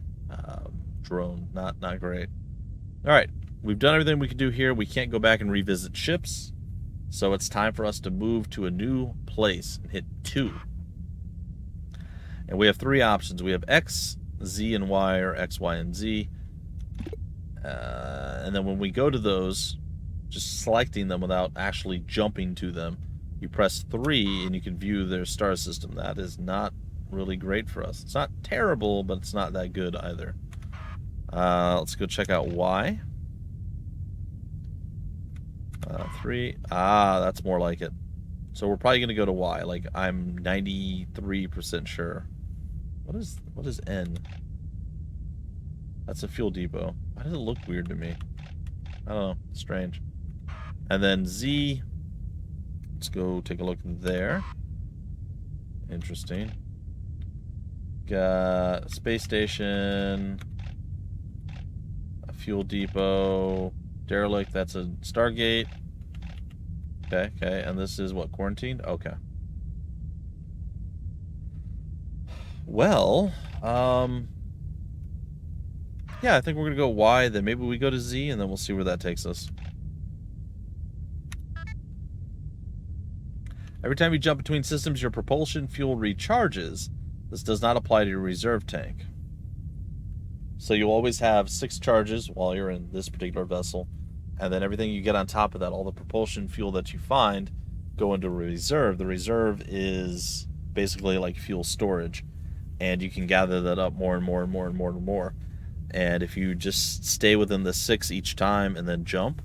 drone. Not great. All right. We've done everything we can do here. We can't go back and revisit ships. So it's time for us to move to a new place and hit 2. And we have 3 options. We have X, Z, and Y, or X, Y, and Z. And then when we go to those, just selecting them without actually jumping to them, you press 3 and you can view their star system. That is not really great for us. It's not terrible, but it's not that good either. Let's go check out Y. 3. That's more like it. So we're probably going to go to Y. Like, I'm 93% sure. What is N? That's a fuel depot. Why does it look weird to me? I don't know. Strange. And then Z. Let's go take a look there. Interesting. Got a space station. A fuel depot. Derelict. That's a Stargate. Okay. And this is what? Quarantined? Okay. Well, yeah, I think we're going to go Y, then maybe we go to Z, and then we'll see where that takes us. Every time you jump between systems, your propulsion fuel recharges. This does not apply to your reserve tank. So you'll always have 6 charges while you're in this particular vessel, and then everything you get on top of that, all the propulsion fuel that you find, go into reserve. The reserve is basically like fuel storage, and you can gather that up more and more and more and more and more. And if you just stay within the 6 each time and then jump,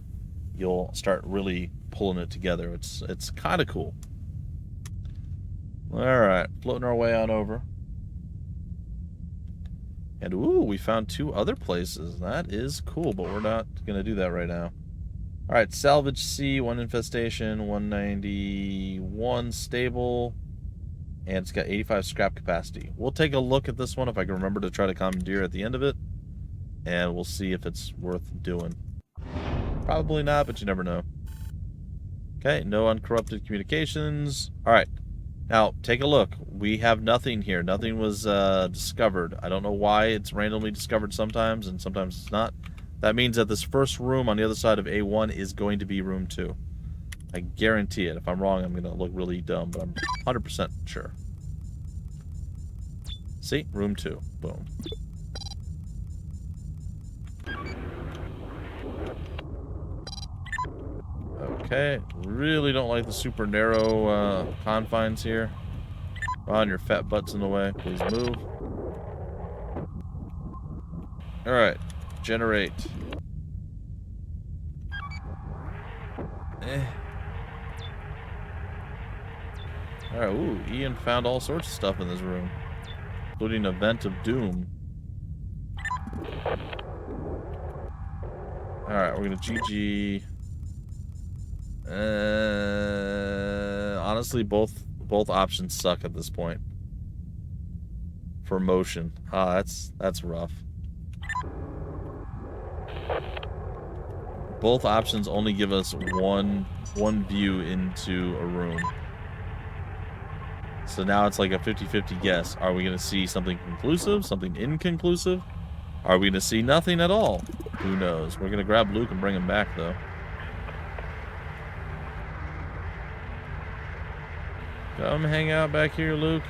you'll start really pulling it together. It's kind of cool. All right, floating our way on over. And ooh, we found 2 other places. That is cool, but we're not going to do that right now. All right, salvage C, 1 infestation, 191 stable, and it's got 85 scrap capacity. We'll take a look at this one if I can remember to try to commandeer at the end of it, and we'll see if it's worth doing. Probably not, but you never know. Okay, no uncorrupted communications. All right, now take a look. We have nothing here. Nothing was discovered. I don't know why it's randomly discovered sometimes, and sometimes it's not. That means that this first room on the other side of A1 is going to be room 2. I guarantee it. If I'm wrong, I'm going to look really dumb, but I'm 100% sure. See? Room 2. Boom. Okay. Really don't like the super narrow confines here. Ron, your fat butt's in the way. Please move. Alright. Generate. Alright, ooh, Ian found all sorts of stuff in this room, including a vent of doom. Alright, we're gonna GG. Honestly, both options suck at this point. For motion. That's rough. Both options only give us one view into a room. So now it's like a 50-50 guess. Are we going to see something conclusive, something inconclusive? Are we going to see nothing at all? Who knows? We're going to grab Luke and bring him back, though. Come hang out back here, Luke.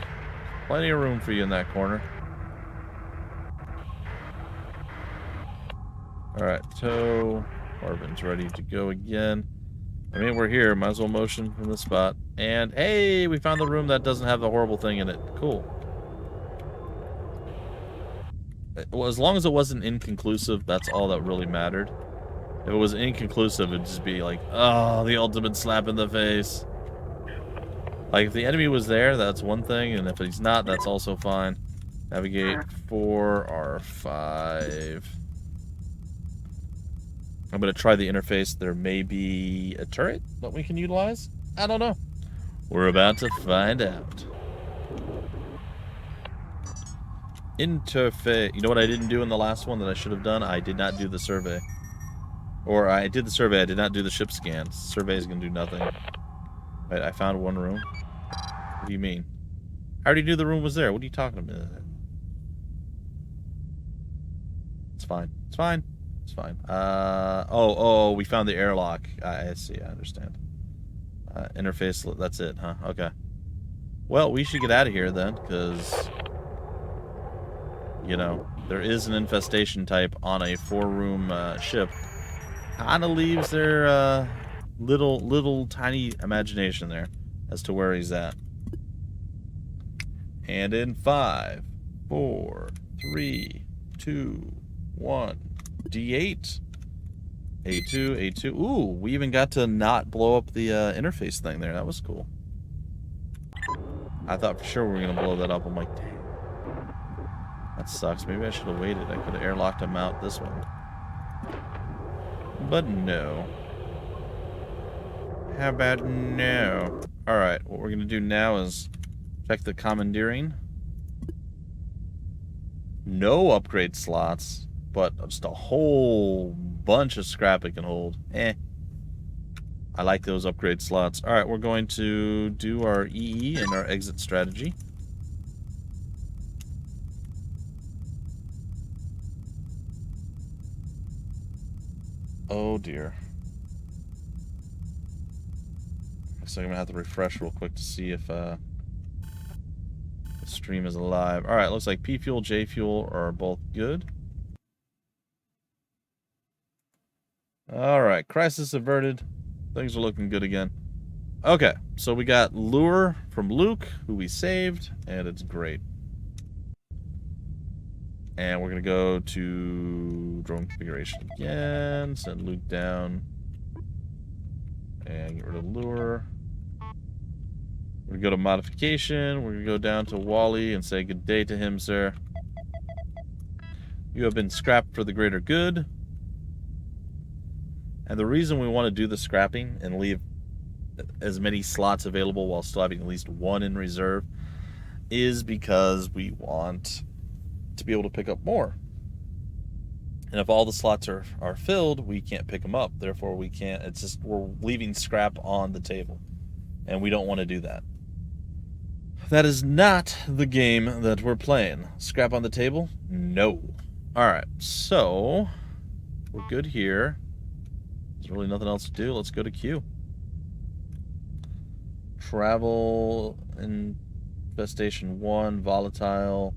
Plenty of room for you in that corner. Alright, Toe. Marvin's ready to go again. I mean, we're here. Might as well motion from the spot. And, hey, we found the room that doesn't have the horrible thing in it. Cool. Well, as long as it wasn't inconclusive, that's all that really mattered. If it was inconclusive, it'd just be like, oh, the ultimate slap in the face. Like, if the enemy was there, that's one thing, and if he's not, that's also fine. Navigate 4R5. I'm going to try the interface. There may be a turret that we can utilize. I don't know. We're about to find out. Interface. You know what I didn't do in the last one that I should have done? I did not do the survey. Or I did the survey. I did not do the ship scan. Survey is going to do nothing. Wait, I found one room. What do you mean? I already knew the room was there. What are you talking about? It's fine. It's fine. It's fine. Oh, we found the airlock. I see. I understand. Interface. That's it, huh? Okay. Well, we should get out of here then, because, you know, there is an infestation type on a 4-room ship. Kind of leaves their little tiny imagination there as to where he's at. And in 5, 4, 3, 2, 1. D8. A2, A2. Ooh, we even got to not blow up the interface thing there. That was cool. I thought for sure we were going to blow that up. I'm like, dang. That sucks. Maybe I should have waited. I could have airlocked him out this one. But no. How about no? Alright, what we're going to do now is check the commandeering. No upgrade slots, but just a whole bunch of scrap it can hold. I like those upgrade slots. Alright, we're going to do our EE and our exit strategy. Oh dear. So I'm gonna have to refresh real quick to see if the stream is alive. Alright, looks like P fuel, J fuel are both good. Alright, crisis averted. Things are looking good again. Okay, so we got lure from Luke, who we saved, and it's great. And we're gonna go to drone configuration again, send Luke down, and get rid of lure. We're gonna go to modification. We're gonna go down to Wally and say good day to him, sir. You have been scrapped for the greater good. And the reason we want to do the scrapping and leave as many slots available while still having at least one in reserve is because we want to be able to pick up more. And if all the slots are filled, we can't pick them up. Therefore, we can't. It's just we're leaving scrap on the table. And we don't want to do that. That is not the game that we're playing. Scrap on the table? No. Alright, so we're good here. There's really nothing else to do. Let's go to Q. Travel, infestation 1, volatile.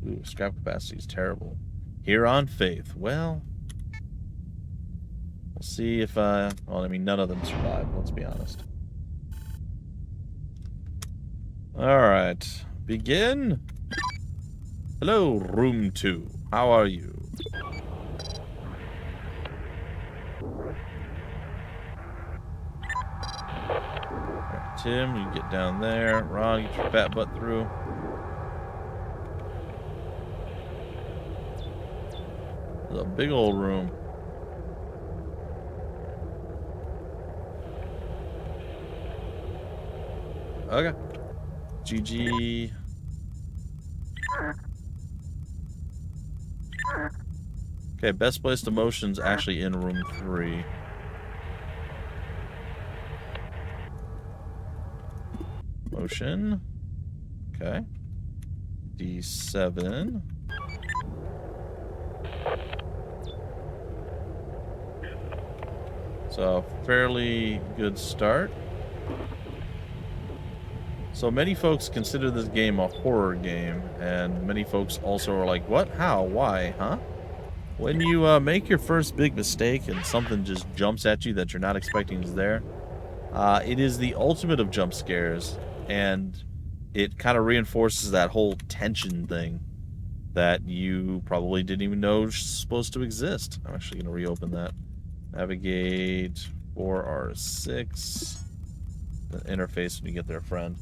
Ooh, scrap capacity is terrible. Here on Faith. Well, we'll see if, well, I mean, none of them survive, let's be honest. Alright, begin. Hello, room 2. How are you? Right, Tim, you get down there. Ron, get your fat butt through. It's a big old room. Okay. GG. Okay, best placed emotion's actually in room 3. Motion. Okay. D7. So, fairly good start. So, many folks consider this game a horror game, and many folks also are like, what? How? Why? Huh? When you make your first big mistake and something just jumps at you that you're not expecting is there, it is the ultimate of jump scares, and it kind of reinforces that whole tension thing that you probably didn't even know was supposed to exist. I'm actually going to reopen that. Navigate 4R6. The interface when you get there, friend.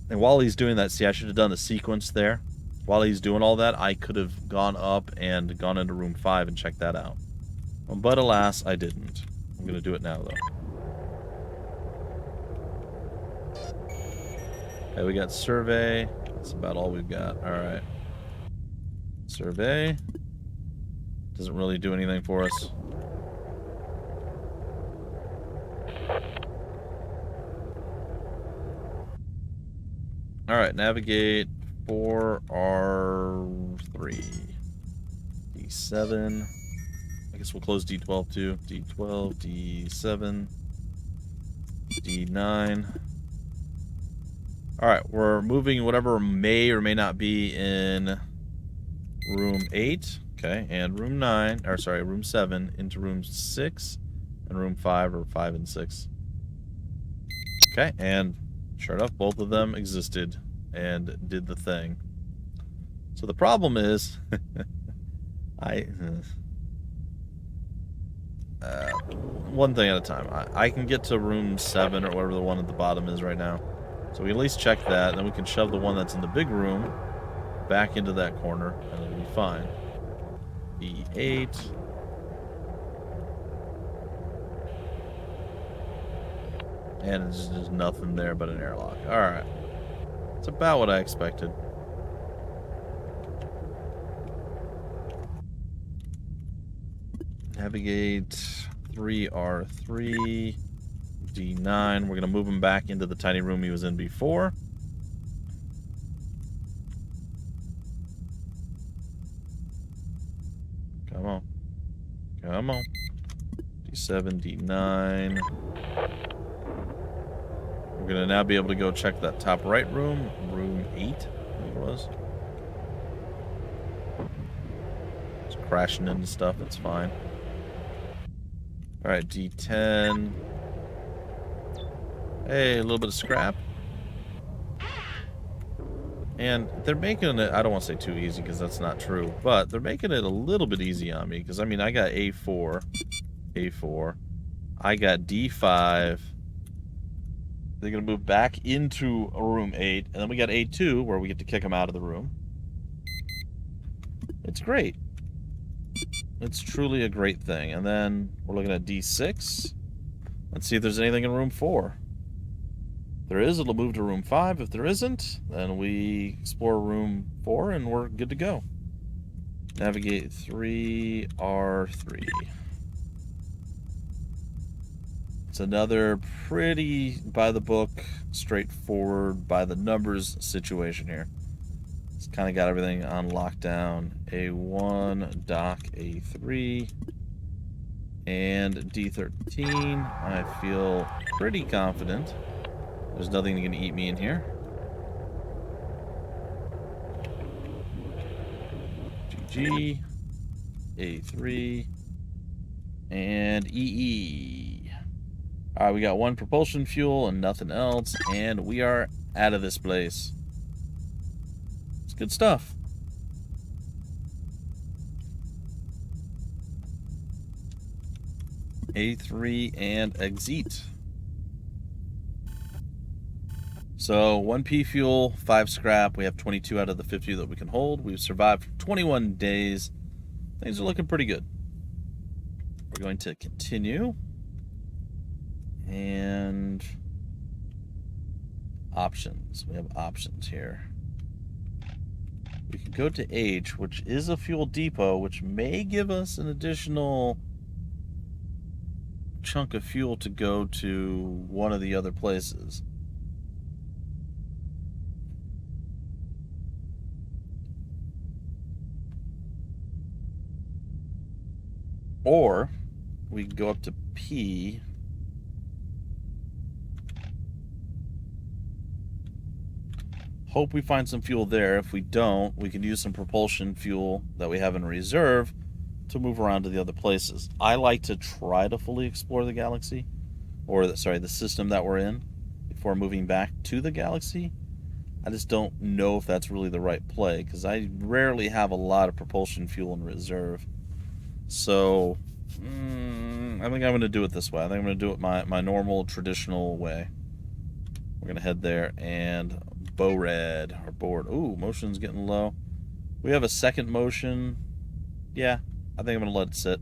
And while he's doing that, see, I should have done a sequence there. While he's doing all that, I could have gone up and gone into room 5 and checked that out. But alas, I didn't. I'm going to do it now, though. Okay, we got survey. That's about all we've got. Alright. Survey. Doesn't really do anything for us. Alright, navigate 4R3. D7. I guess we'll close D12 too. D12, D7, D9. Alright, we're moving whatever may or may not be in room 8. Okay, and room 9, or sorry, room 7 into room 6 and room 5, or 5 and 6. Okay, and sure enough, both of them existed and did the thing. So the problem is, one thing at a time. I can get to room 7 or whatever the one at the bottom is right now. So we at least check that, and then we can shove the one that's in the big room back into that corner, and it'll be fine. E8. And it's just nothing there but an airlock. Alright. It's about what I expected. Navigate 3R3. D9. We're going to move him back into the tiny room he was in before. Come on. Come on. D7, D9. We're going to now be able to go check that top right room. Room 8, I think it was. It's crashing into stuff. It's fine. Alright, D10. Hey, a little bit of scrap. And they're making it, I don't want to say too easy because that's not true, but they're making it a little bit easy on me because, I mean, I got A4. A4. I got D5. They're going to move back into room 8, and then we got A2 where we get to kick them out of the room. It's great. It's truly a great thing. And then we're looking at D6. Let's see if there's anything in room 4. If there is, it'll move to room 5. If there isn't, then we explore room 4 and we're good to go. Navigate 3R3. It's another pretty by-the-book, straightforward, by-the-numbers situation here. It's kind of got everything on lockdown. A1, dock A3, and D13. I feel pretty confident. There's nothing going to eat me in here. GG, A3, and EE. Alright, we got one propulsion fuel and nothing else, and we are out of this place. It's good stuff. A3 and exit. So 1P fuel, 5 scrap. We have 22 out of the 50 that we can hold. We've survived for 21 days. Things are looking pretty good. We're going to continue. And options. We have options here. We could go to H, which is a fuel depot, which may give us an additional chunk of fuel to go to one of the other places. Or we can go up to P. Hope we find some fuel there. If we don't, we can use some propulsion fuel that we have in reserve to move around to the other places. I like to try to fully explore the galaxy, or the system that we're in, before moving back to the galaxy. I just don't know if that's really the right play, because I rarely have a lot of propulsion fuel in reserve. So, I think I'm going to do it this way. I think I'm going to do it my normal, traditional way. We're going to head there, and bow red, our board. Ooh, motion's getting low. We have a second motion. Yeah, I think I'm going to let it sit.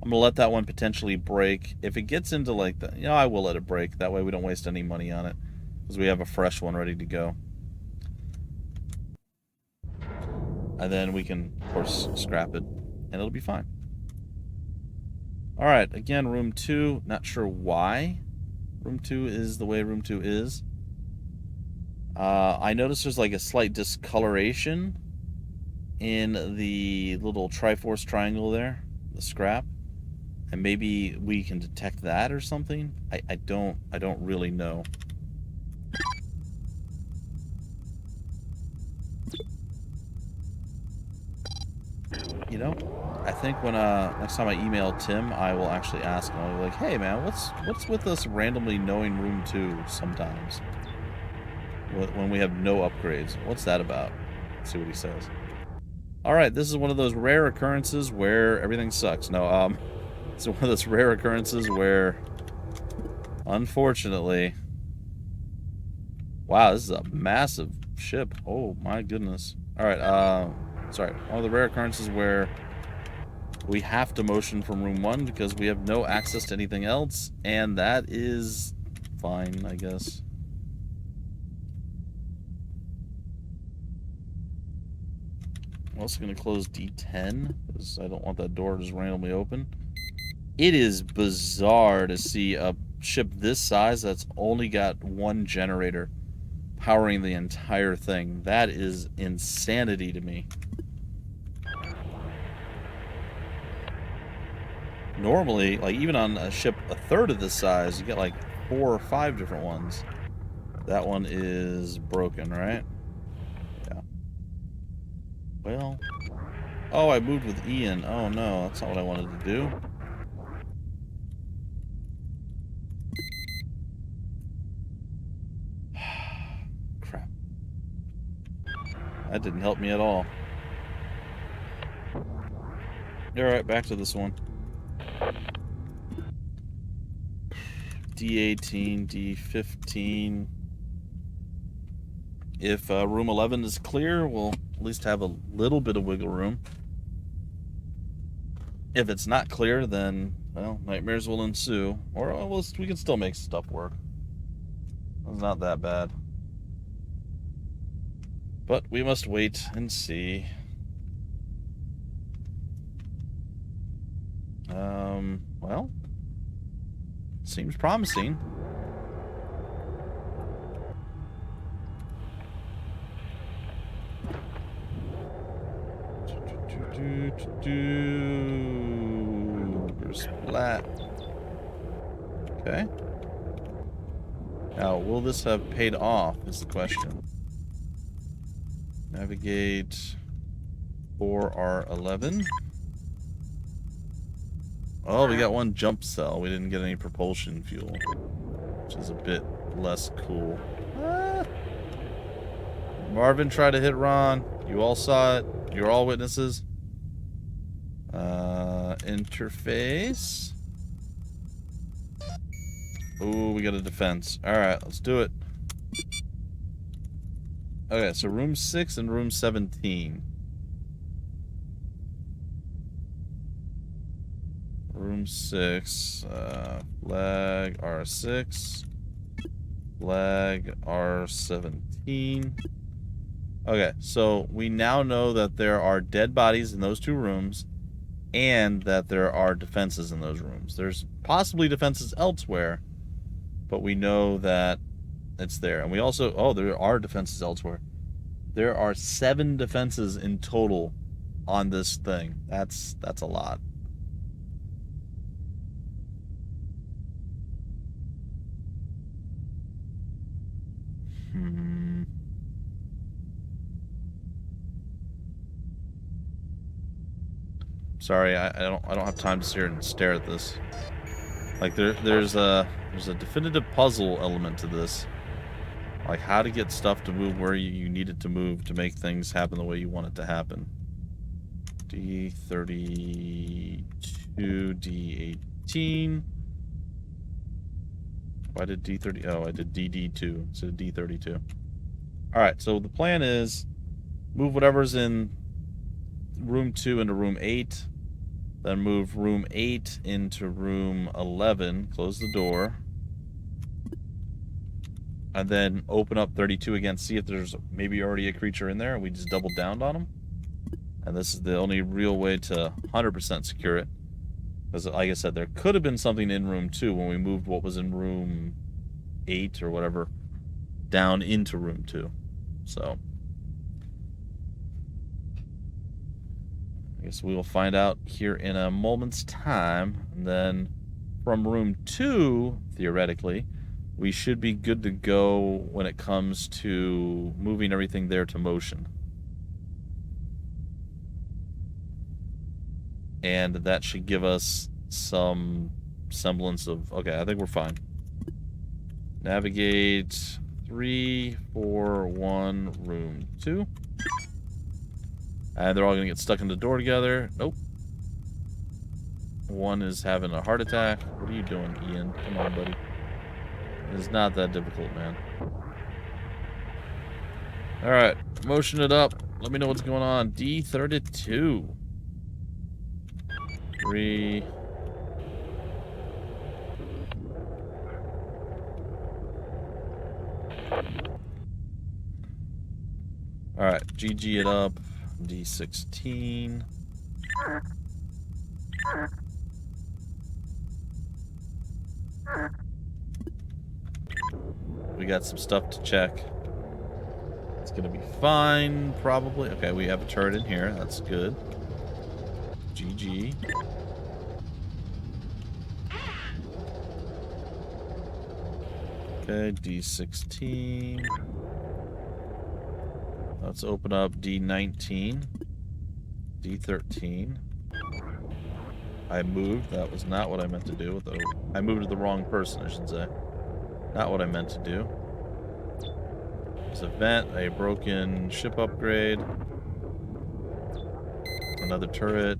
I'm going to let that one potentially break. If it gets into like the... I will let it break. That way we don't waste any money on it, because we have a fresh one ready to go. And then we can, of course, scrap it, and it'll be fine. Alright, again, room 2. Not sure why room 2 is the way room 2 is. I noticed there's like a slight discoloration in the little Triforce triangle there, the scrap. And maybe we can detect that or something. I don't really know. I think when next time I email Tim, I will actually ask him. I'll be like, "Hey man, what's with us randomly knowing room 2 sometimes when we have no upgrades? What's that about?" Let's see what he says. All right, this is one of those rare occurrences where everything sucks. No, it's one of those rare occurrences where, unfortunately, wow, this is a massive ship. Oh my goodness. All right, sorry, one of the rare occurrences where we have to motion from room 1 because we have no access to anything else, and that is fine, I guess. I'm also going to close D10 because I don't want that door to just randomly open. It is bizarre to see a ship this size that's only got one generator powering the entire thing. That is insanity to me. Normally, like even on a ship a third of this size, you get like 4 or 5 different ones. That one is broken, right? Yeah. Well. Oh, I moved with Ian. Oh no, that's not what I wanted to do. Crap. That didn't help me at all. Alright, back to this one. D18, D15. If room 11 is clear, we'll at least have a little bit of wiggle room. If it's not clear, then, well, nightmares will ensue. Or we can still make stuff work. It's not that bad. But we must wait and see. Well, seems promising. Splat. Okay. Now, will this have paid off is the question. Navigate 4R11. Oh, we got one jump cell. We didn't get any propulsion fuel, which is a bit less cool. Marvin tried to hit Ron. You all saw it. You're all witnesses. Interface. Ooh, we got a defense. Alright, let's do it. Okay, so room 6 and room 17. Room 6, flag R6. Flag R17. Okay, so we now know that there are dead bodies in those 2 rooms and that there are defenses in those rooms. There's possibly defenses elsewhere, but we know that it's there. And we also, oh, there are defenses elsewhere. There are 7 defenses in total on this thing. That's a lot. Sorry, I don't have time to sit here and stare at this. Like there's a definitive puzzle element to this. Like how to get stuff to move where you need it to move to make things happen the way you want it to happen. D32, D18. Why did D30? Oh, I did DD2 instead of D32. Alright, so the plan is move whatever's in room 2 into room 8. Then move room 8 into room 11. Close the door. And then open up 32 again. See if there's maybe already a creature in there. And we just double down on them. And this is the only real way to 100% secure it. Because, like I said, there could have been something in room 2 when we moved what was in room 8 or whatever down into room 2. So, I guess we will find out here in a moment's time. And then from room 2, theoretically, we should be good to go when it comes to moving everything there to motion. And that should give us some semblance of... Okay, I think we're fine. Navigate 3, 4, 1, room 2. And they're all going to get stuck in the door together. Nope. One is having a heart attack. What are you doing, Ian? Come on, buddy. It's not that difficult, man. Alright, motion it up. Let me know what's going on. D32. 3. Alright, GG it up. D16. We got some stuff to check. It's gonna be fine, probably. Okay, we have a turret in here. That's good. GG. Okay, D16. Let's open up D19. D13. I moved. That was not what I meant to do. I moved to the wrong person, I should say. Not what I meant to do. There's a vent, a broken ship upgrade. Another turret.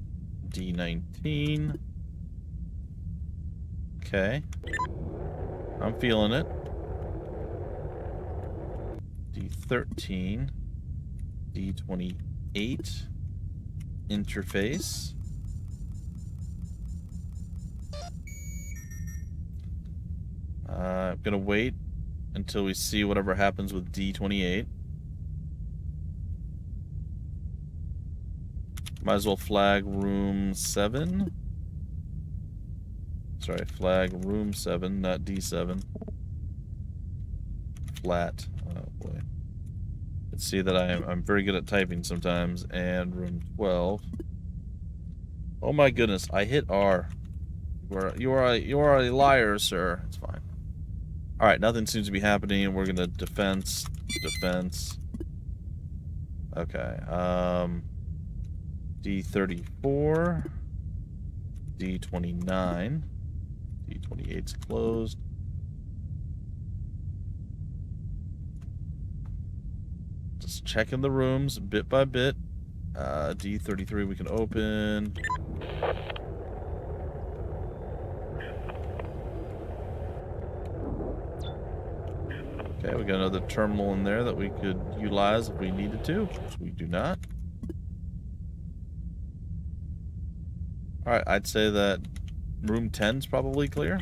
D19. Okay. I'm feeling it. D13. D28. Interface. I'm gonna wait until we see whatever happens with D28. Might as well flag room 7. Sorry, flag room 7, not D7. Flat. Oh boy. Let's see that I'm very good at typing sometimes. And room 12. Oh my goodness, I hit R. You are a liar, sir. It's fine. Alright, nothing seems to be happening. We're gonna defense. Okay, D34. D29. D28's closed. Just checking the rooms bit by bit. D33 we can open. Okay, we got another terminal in there that we could utilize if we needed to, which we do not. Alright, I'd say that room 10's probably clear.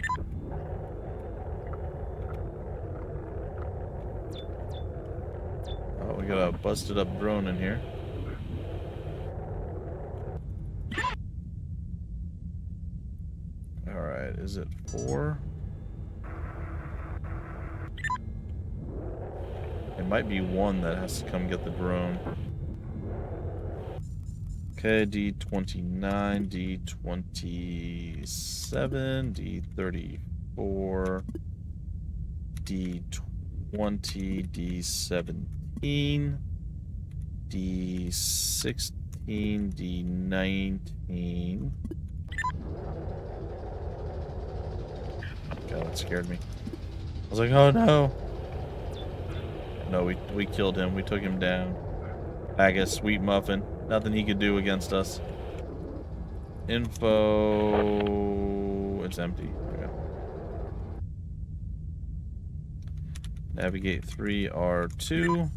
Oh, we got a busted up drone in here. Alright, is it 4? It might be 1 that has to come get the drone. Okay, D29, D27, D34, D20, D17, D16, D19. God, that scared me. I was like, oh no. No, we killed him. We took him down. I guess Sweet Muffin. Nothing he could do against us. Info. It's empty. Okay. Navigate 3R2.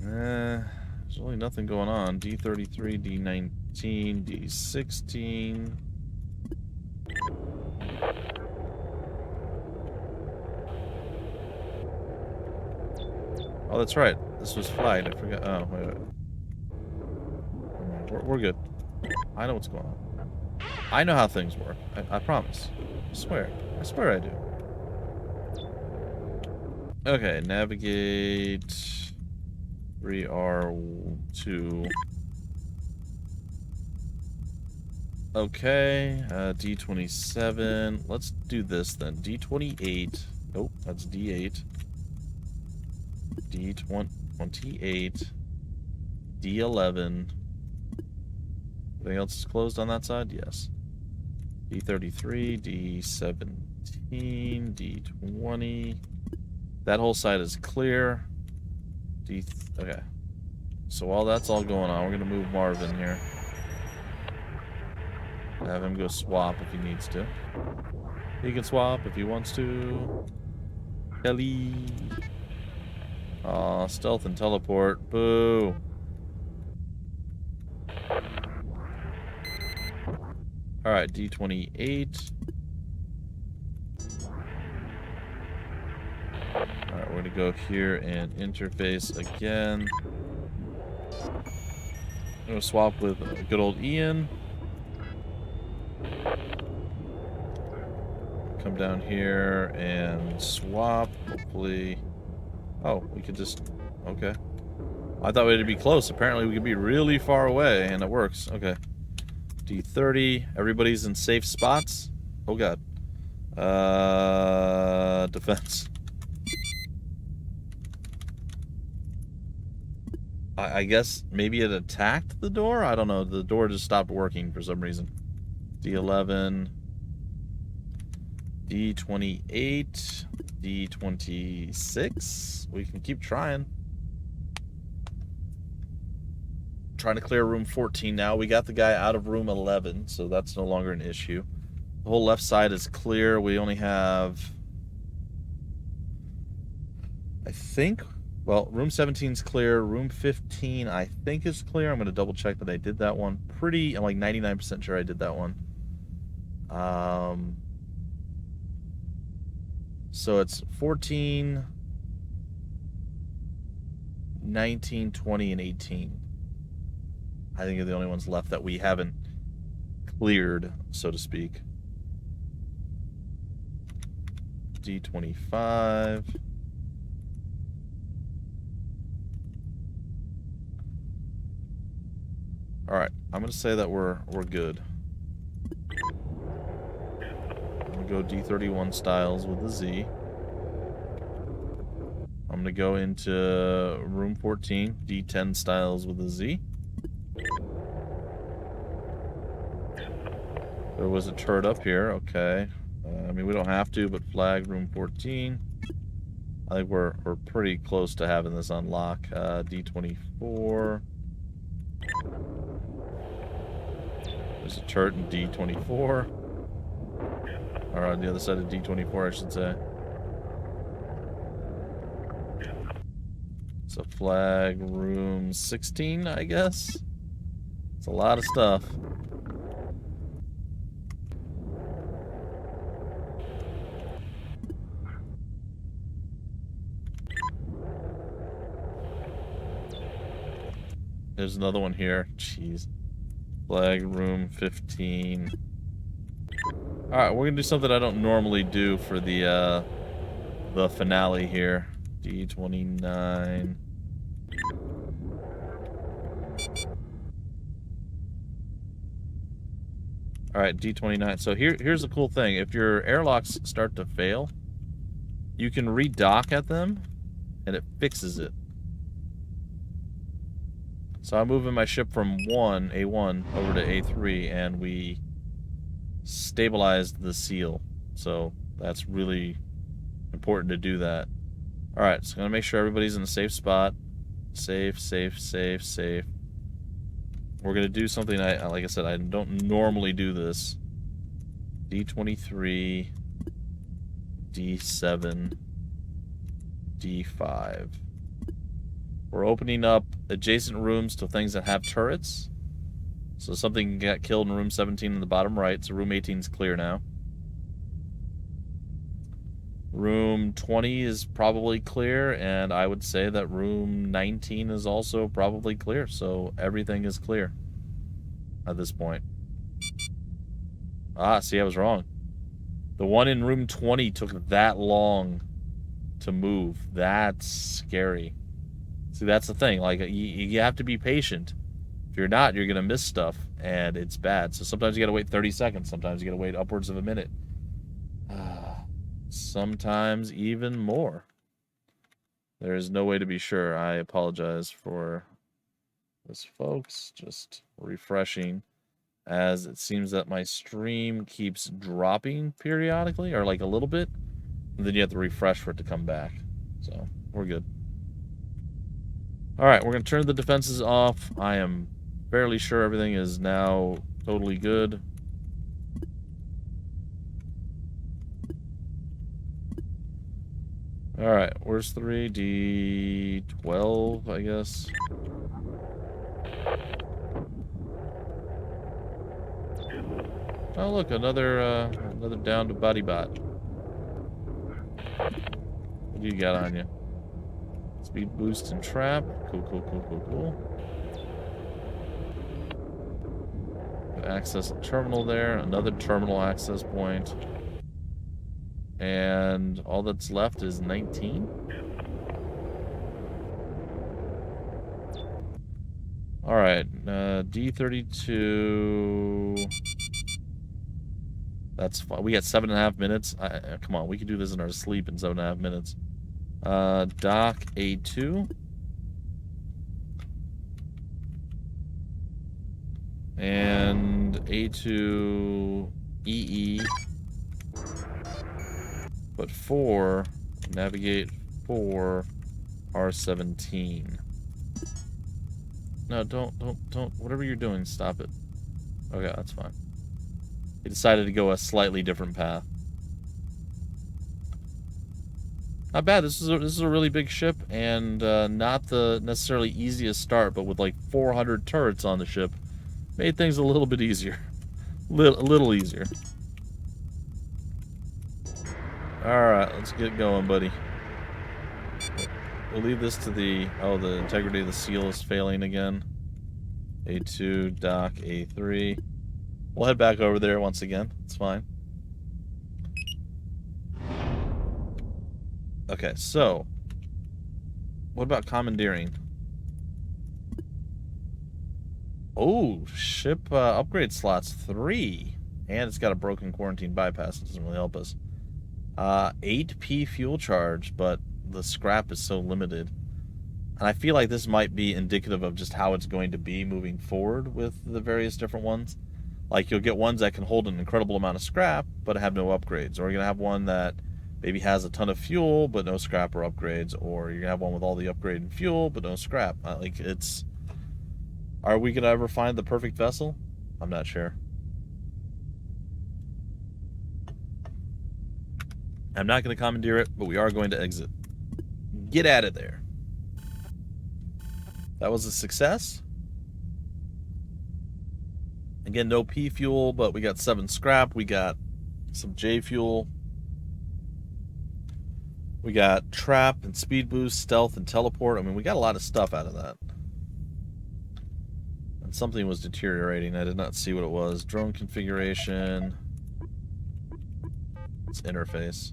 There's really nothing going on. D33, D19, D16. Oh, that's right. This was flight. I forgot. Oh, wait. We're good. I know what's going on. I know how things work. I promise. I swear. I swear I do. Okay, navigate 3R2. Okay, D27. Let's do this then. D28. Nope, that's D8. D28. D11. Anything else is closed on that side? Yes. D33, D17, D20. That whole side is clear. Okay. So while that's all going on, we're going to move Marvin here. Have him go swap if he needs to. He can swap if he wants to. Kelly. Aw, stealth and teleport. Boo. Alright, D28. Alright, we're gonna go here and interface again. I'm gonna swap with good old Ian. Come down here and swap. Hopefully. Oh, we could just. Okay. I thought we had to be close. Apparently, we could be really far away, and it works. Okay. D30. Everybody's in safe spots. Oh god. Defense. I guess maybe it attacked the door? I don't know. The door just stopped working for some reason. D11. D28. D26. We can keep trying. Trying to clear room 14 now. We got the guy out of room 11, so that's no longer an issue. The whole left side is clear. We only have, I think, well, room 17 is clear. Room 15, I think, is clear. I'm going to double check that I did that one. I'm like 99% sure I did that one. So it's 14, 19, 20, and 18. I think are the only ones left that we haven't cleared, so to speak. D25. All right, I'm gonna say that we're good. I'm gonna go D31 styles with the Z. I'm gonna go into room 14, D10 styles with a Z. There was a turret up here, okay. I mean, we don't have to, but flag room 14. I think we're pretty close to having this unlock. D24. There's a turret in D24. Or on the other side of D24, I should say. So flag room 16, I guess. It's a lot of stuff. There's another one here. Jeez. Flag room 15. Alright, we're gonna do something I don't normally do for the finale here. D29. Alright, D29. So here's the cool thing. If your airlocks start to fail, you can redock at them, and it fixes it. So I'm moving my ship from A1, over to A3, and we stabilized the seal. So that's really important to do that. Alright, so I'm going to make sure everybody's in a safe spot. Safe, safe, safe, safe. We're going to do something, like I said, I don't normally do this. D23, D7, D5. We're opening up adjacent rooms to things that have turrets. So something got killed in room 17 in the bottom right, so room 18 is clear now. Room 20 is probably clear, and I would say that room 19 is also probably clear, so everything is clear at this point. Ah, see, I was wrong. The one in room 20 took that long to move. That's scary. See, that's the thing. Like, you have to be patient. If you're not, you're going to miss stuff, and it's bad. So sometimes you got to wait 30 seconds. Sometimes you got to wait upwards of a minute. Sometimes even more. There is no way to be sure. I apologize for this, folks. Just refreshing, as it seems that my stream keeps dropping periodically, or like a little bit, and then you have to refresh for it to come back. So we're good. Alright, we're going to turn the defenses off. I am fairly sure everything is now totally good. Alright, where's 3? D12, I guess. Oh, look, another downed body bot. What do you got on you? Speed boost and trap. Cool, cool, cool, cool, cool. Access a terminal there. Another terminal access point. And all that's left is 19. Alright, D32. That's fine. We got 7.5 minutes. Come on, we can do this in our sleep in 7.5 minutes. Dock A2. And A2 EE. But 4, navigate 4, R17. No, don't, whatever you're doing, stop it. Okay, that's fine. He decided to go a slightly different path. Not bad. This is a really big ship, and not the necessarily easiest start, but with like 400 turrets on the ship, made things a little bit easier. A little easier. Alright, let's get going, buddy. We'll leave this to the... Oh, the integrity of the seal is failing again. A2, dock, A3. We'll head back over there once again. It's fine. Okay, so... What about commandeering? Oh, ship upgrade slots 3. And it's got a broken quarantine bypass. It doesn't really help us. 8p fuel charge, but the scrap is so limited. And I feel like this might be indicative of just how it's going to be moving forward with the various different ones. Like, you'll get ones that can hold an incredible amount of scrap, but have no upgrades. Or you're going to have one that maybe has a ton of fuel, but no scrap or upgrades. Or you're going to have one with all the upgrade and fuel, but no scrap. Like, it's... Are we going to ever find the perfect vessel? I'm not sure. I'm not going to commandeer it, but we are going to exit. Get out of there. That was a success. Again, no P fuel, but we got 7 scrap. We got some J fuel. We got trap and speed boost, stealth and teleport. I mean, we got a lot of stuff out of that. something was deteriorating. I did not see what it was. Drone configuration. It's interface.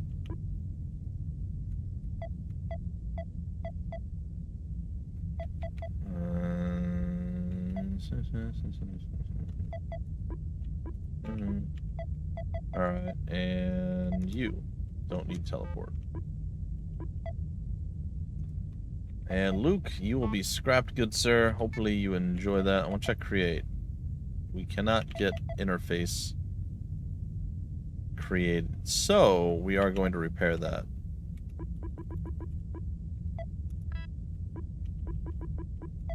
Alright, and you don't need teleport. And Luke, you will be scrapped, good sir. Hopefully you enjoy that. I want to check create. We cannot get interface created, so we are going to repair that.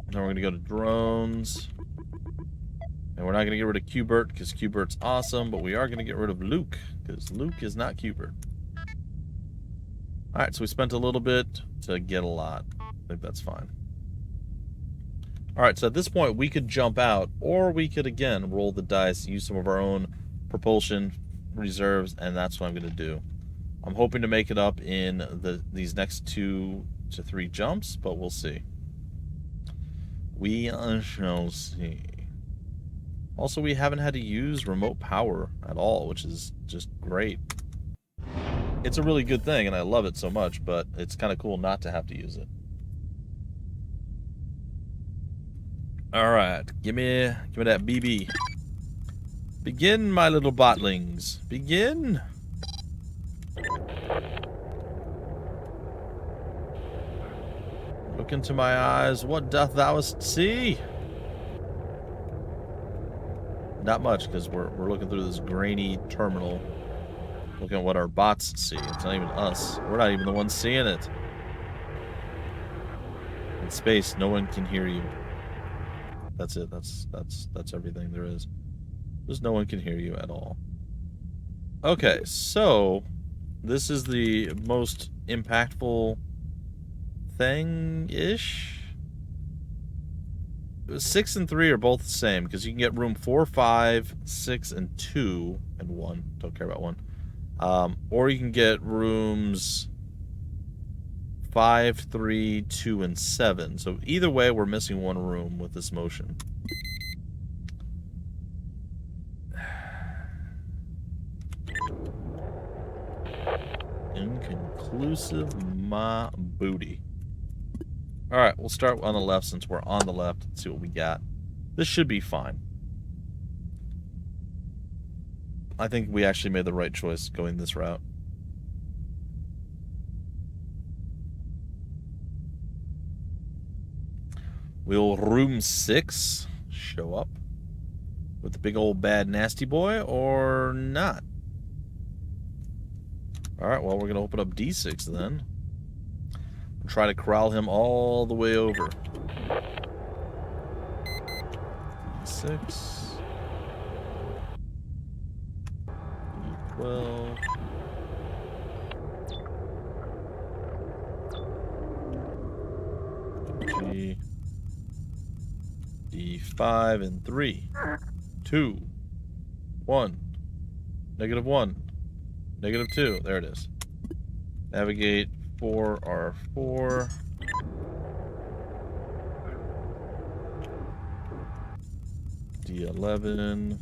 Then we're going to go to drones. And we're not going to get rid of Qbert because Qbert's awesome, but we are going to get rid of Luke because Luke is not Qbert. Alright, so we spent a little bit to get a lot. I think that's fine. Alright, so at this point we could jump out, or we could again roll the dice, use some of our own propulsion reserves, and that's what I'm going to do. I'm hoping to make it up in these next 2 to 3 jumps, but we'll see. We shall see. Also, we haven't had to use remote power at all, which is just great. It's a really good thing, and I love it so much, but it's kind of cool not to have to use it. Alright, give me that BB. Begin, my little botlings. Begin. Look into my eyes. What doth thou see? Not much, because we're looking through this grainy terminal. Looking at what our bots see. It's not even us. We're not even the ones seeing it. In space, no one can hear you. That's it. That's everything there is. Just no one can hear you at all. Okay, so this is the most impactful thing-ish. 6 and 3 are both the same because you can get room 4, 5, 6, and 2, and 1. Don't care about 1. Or you can get rooms 5, 3, 2, and 7. So either way, we're missing 1 room with this motion. Inconclusive, my booty. Alright, we'll start on the left since we're on the left. Let's see what we got. This should be fine. I think we actually made the right choice going this route. Will room 6 show up with the big old bad nasty boy or not? Alright, well, we're going to open up D6 then. Try to corral him all the way over. D6. D12. G. D5 and 3. 2. 1. -1. -2. There it is. Navigate 4R4. D11.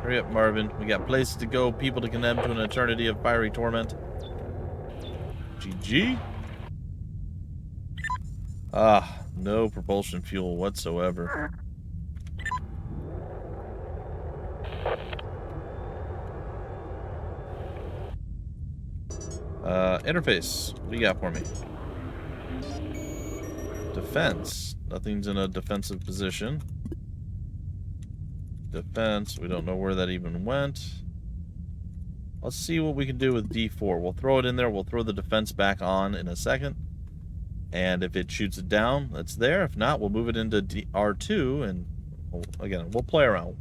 Hurry up, Marvin. We got places to go, people to condemn to an eternity of fiery torment. GG. Ah, no propulsion fuel whatsoever. Interface. What do you got for me? Defense. Nothing's in a defensive position. Defense. We don't know where that even went. Let's see what we can do with D4. We'll throw it in there. We'll throw the defense back on in a second. And if it shoots it down, it's there. If not, we'll move it into R2. And again, we'll play around.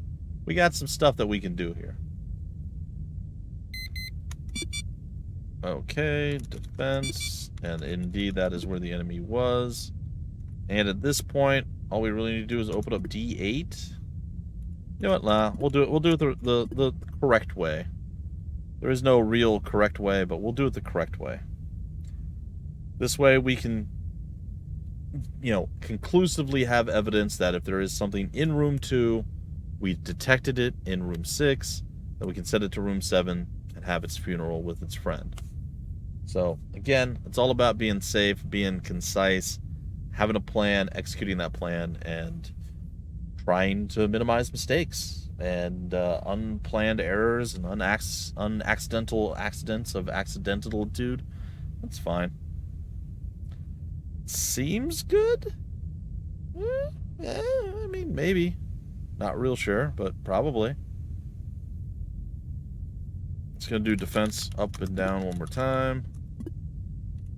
We got some stuff that we can do here. Okay, defense, and indeed that is where the enemy was. And at this point, all we really need to do is open up D8. You know what, nah, we'll do it the correct way. There is no real correct way, but we'll do it the correct way. This way we can conclusively have evidence that if there is something in room 2, we detected it in room 6, that we can send it to room 7 and have its funeral with its friend. So, again, it's all about being safe, being concise, having a plan, executing that plan, and trying to minimize mistakes and unplanned errors and unaccidental accidents of accidentalitude. That's fine. Seems good? Yeah, I mean, maybe. Not real sure, but probably. It's going to do defense up and down one more time.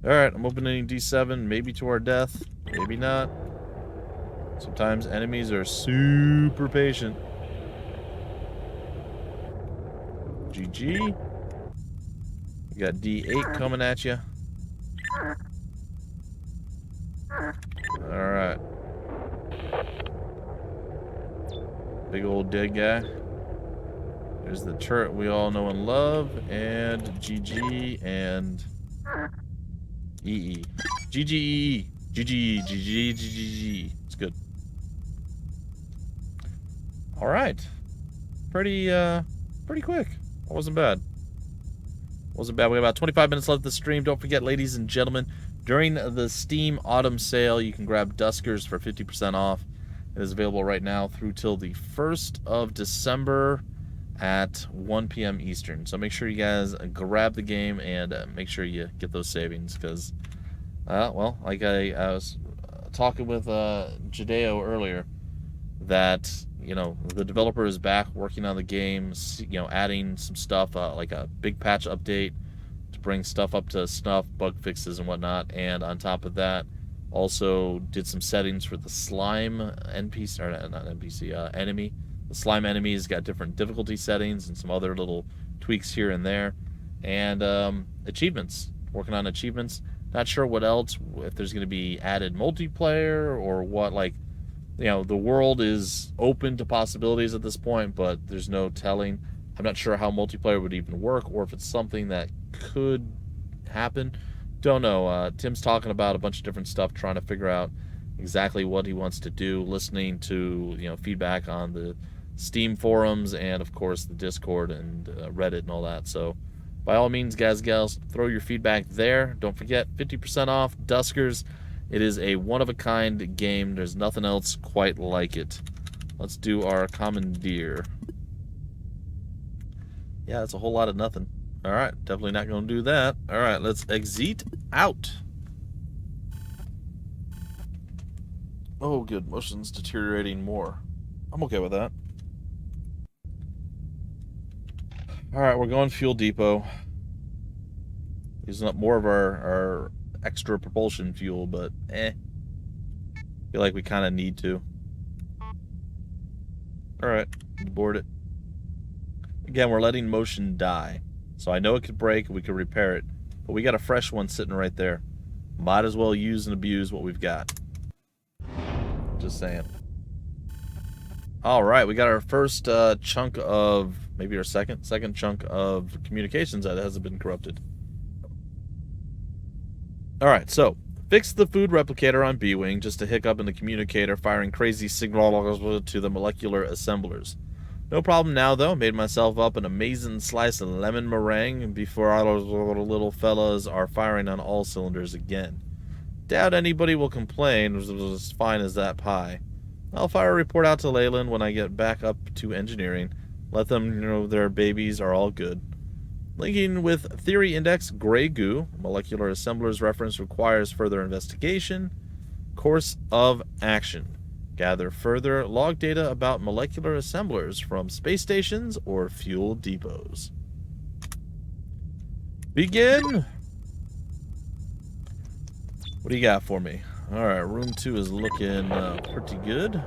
Alright, I'm opening D7, maybe to our death, maybe not. Sometimes enemies are super patient. GG. We got D8 coming at you. Alright. Big old dead guy. There's the turret we all know and love. And GG and EE. GG. GG. GG. GG. It's good. Alright. Pretty quick. That wasn't bad. Wasn't bad. We have about 25 minutes left of the stream. Don't forget, ladies and gentlemen, during the Steam Autumn Sale, you can grab Duskers for 50% off. It is available right now through till the 1st of December at 1 p.m. Eastern. So make sure you guys grab the game and make sure you get those savings because, well, like I was talking with Jadeo earlier, that, the developer is back working on the game, adding some stuff, like a big patch update to bring stuff up to snuff, bug fixes and whatnot. And on top of that, also did some settings for the slime NPC, or not NPC, enemy. The slime enemies got different difficulty settings and some other little tweaks here and there. And achievements. Working on achievements. Not sure what else, if there's going to be added multiplayer or what, the world is open to possibilities at this point, but there's no telling. I'm not sure how multiplayer would even work or if it's something that could happen. Don't know. Tim's talking about a bunch of different stuff, trying to figure out exactly what he wants to do, listening to, feedback on the Steam forums and, of course, the Discord and Reddit and all that. So, by all means, guys, gals, throw your feedback there. Don't forget, 50% off Duskers. It is a one-of-a-kind game. There's nothing else quite like it. Let's do our commandeer. Yeah, that's a whole lot of nothing. Alright, definitely not going to do that. Alright, let's exit out. Oh, good. Motion's deteriorating more. I'm okay with that. Alright, we're going fuel depot. Using up more of our extra propulsion fuel, but feel like we kind of need to. Alright, board it. Again, we're letting motion die. So I know it could break, we could repair it, but we got a fresh one sitting right there. Might as well use and abuse what we've got. Just saying. Alright, we got our first chunk of, maybe our second chunk of communications that hasn't been corrupted. Alright, so, fix the food replicator on B-Wing, just a hiccup in the communicator firing crazy signals to the molecular assemblers. No problem now, though. Made myself up an amazing slice of lemon meringue before our little fellas are firing on all cylinders again. Doubt anybody will complain. It was as fine as that pie. I'll fire a report out to Leyland when I get back up to engineering. Let them know their babies are all good. Linking with Theory Index Grey Goo. Molecular Assemblers reference requires further investigation. Course of action. Gather further log data about molecular assemblers from space stations or fuel depots. Begin! What do you got for me? Alright, room 2 is looking pretty good.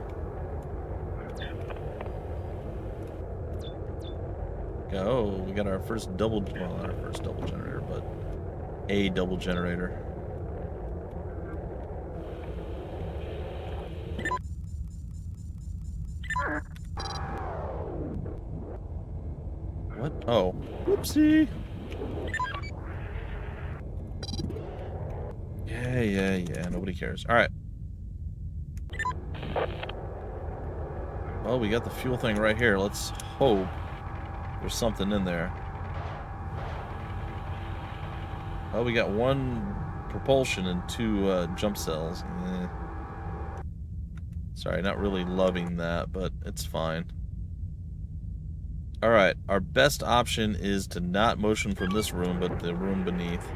Oh, we got our first double, well, not our first double generator, but a double generator. What? Oh, whoopsie. Yeah, nobody cares. Alright, Well, we got the fuel thing right here. Let's hope there's something in there. Oh, we got 1 propulsion and 2 jump cells. Sorry, not really loving that, but it's fine. Alright, our best option is to not motion from this room, but the room beneath.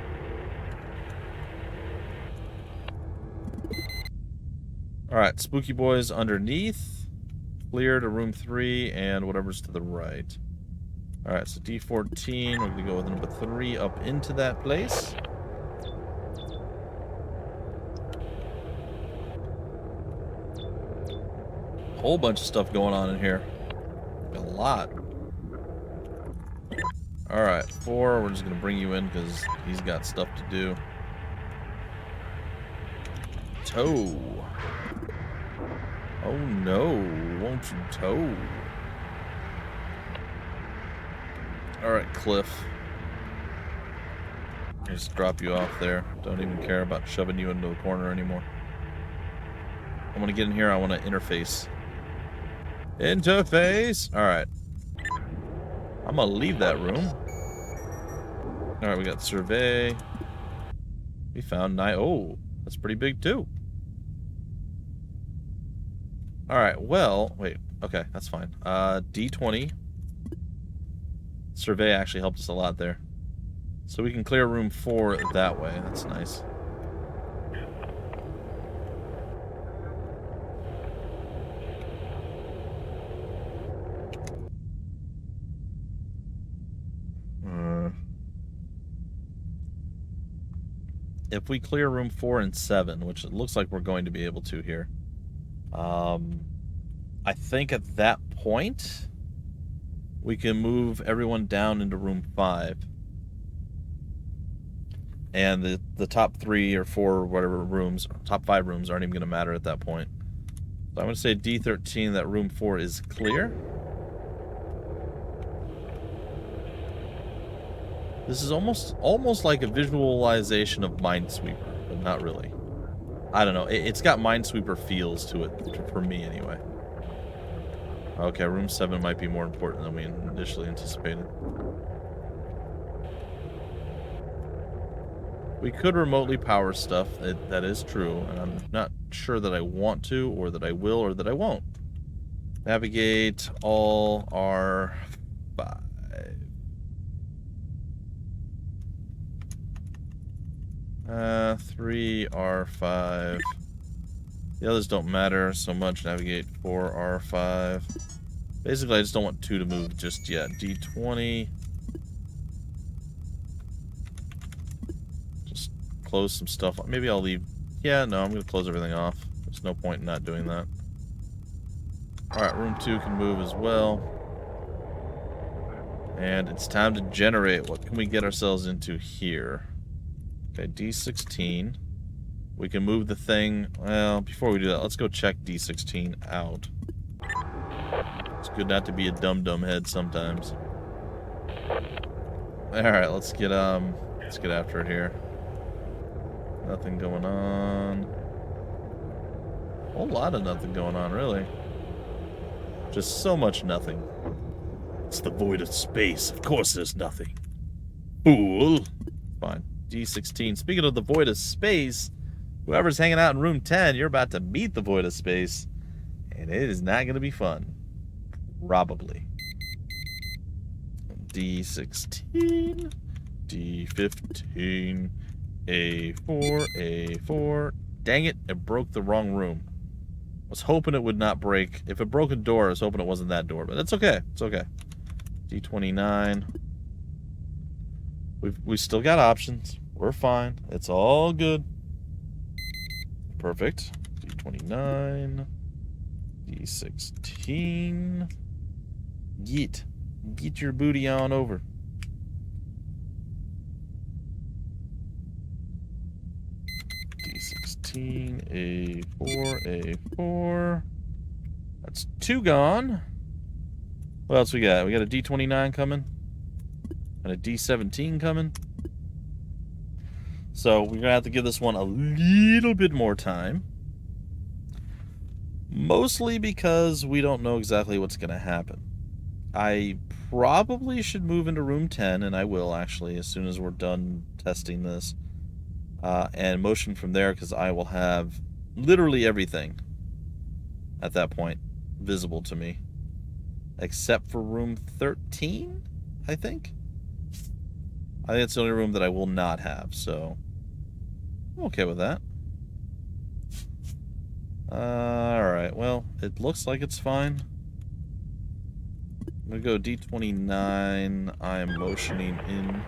Alright, Spooky Boys underneath. Clear to room 3 and whatever's to the right. Alright, so D14, we're going to go with number 3 up into that place. Whole bunch of stuff going on in here. A lot. Alright, 4, we're just going to bring you in because he's got stuff to do. Tow. Oh no, won't you tow? Alright, Cliff. Just drop you off there. Don't even care about shoving you into a corner anymore. I want to get in here, I want to interface. Interface! Alright. I'm gonna leave that room. Alright, we got survey. We found 9. Oh, that's pretty big too. Alright, well, wait. Okay, that's fine. D20. Survey actually helped us a lot there. So we can clear room 4 that way. That's nice. If we clear room 4 and 7, which it looks like we're going to be able to here, I think at that point we can move everyone down into room 5. And the top 3 or 4 or whatever rooms, top 5 rooms aren't even going to matter at that point. So I'm going to say D13 that room 4 is clear. This is almost like a visualization of Minesweeper, but not really. I don't know. It's got Minesweeper feels to it, for me anyway. Okay, room 7 might be more important than we initially anticipated. We could remotely power stuff, that is true, and I'm not sure that I want to, or that I will, or that I won't. Navigate all R5. 3 R5. The others don't matter so much. Navigate 4 R5. Basically, I just don't want 2 to move just yet. D20. Just close some stuff. Maybe I'll leave. Yeah, no, I'm going to close everything off. There's no point in not doing that. Alright, room 2 can move as well. And it's time to generate. What can we get ourselves into here? Okay, D16. We can move the thing. Well, before we do that, let's go check D16 out. It's good not to be a dum-dum head sometimes. Alright, let's get after it here. Nothing going on. A whole lot of nothing going on, really. Just so much nothing. It's the void of space. Of course there's nothing. Fool. Fine. D16. Speaking of the void of space, whoever's hanging out in room 10, you're about to meet the void of space. And it is not going to be fun. Probably. D16. D15. A4. A4. Dang it, it broke the wrong room. I was hoping it would not break. If it broke a door, I was hoping it wasn't that door. But it's okay. It's okay. D29. We still got options. We're fine. It's all good. Perfect. D29. D16. Get your booty on over. D16. A4. A4. That's 2 gone. What else we got? We got a D29 coming. And a D17 coming. So we're going to have to give this one a little bit more time. Mostly because we don't know exactly what's going to happen. I probably should move into room 10, and I will actually as soon as we're done testing this. And motion from there because I will have literally everything at that point visible to me. Except for room 13, I think. I think it's the only room that I will not have, so I'm okay with that. Alright, well, it looks like it's fine. I'm gonna go D29. I am motioning in.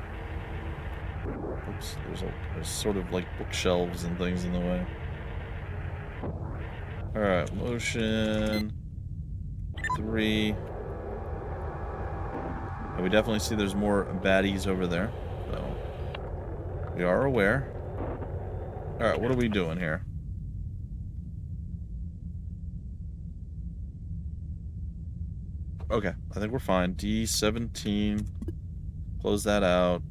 Oops, there's sort of like bookshelves and things in the way. Alright, motion 3. And we definitely see there's more baddies over there. So we are aware. Alright, what are we doing here? Okay, I think we're fine. D17. Close that out.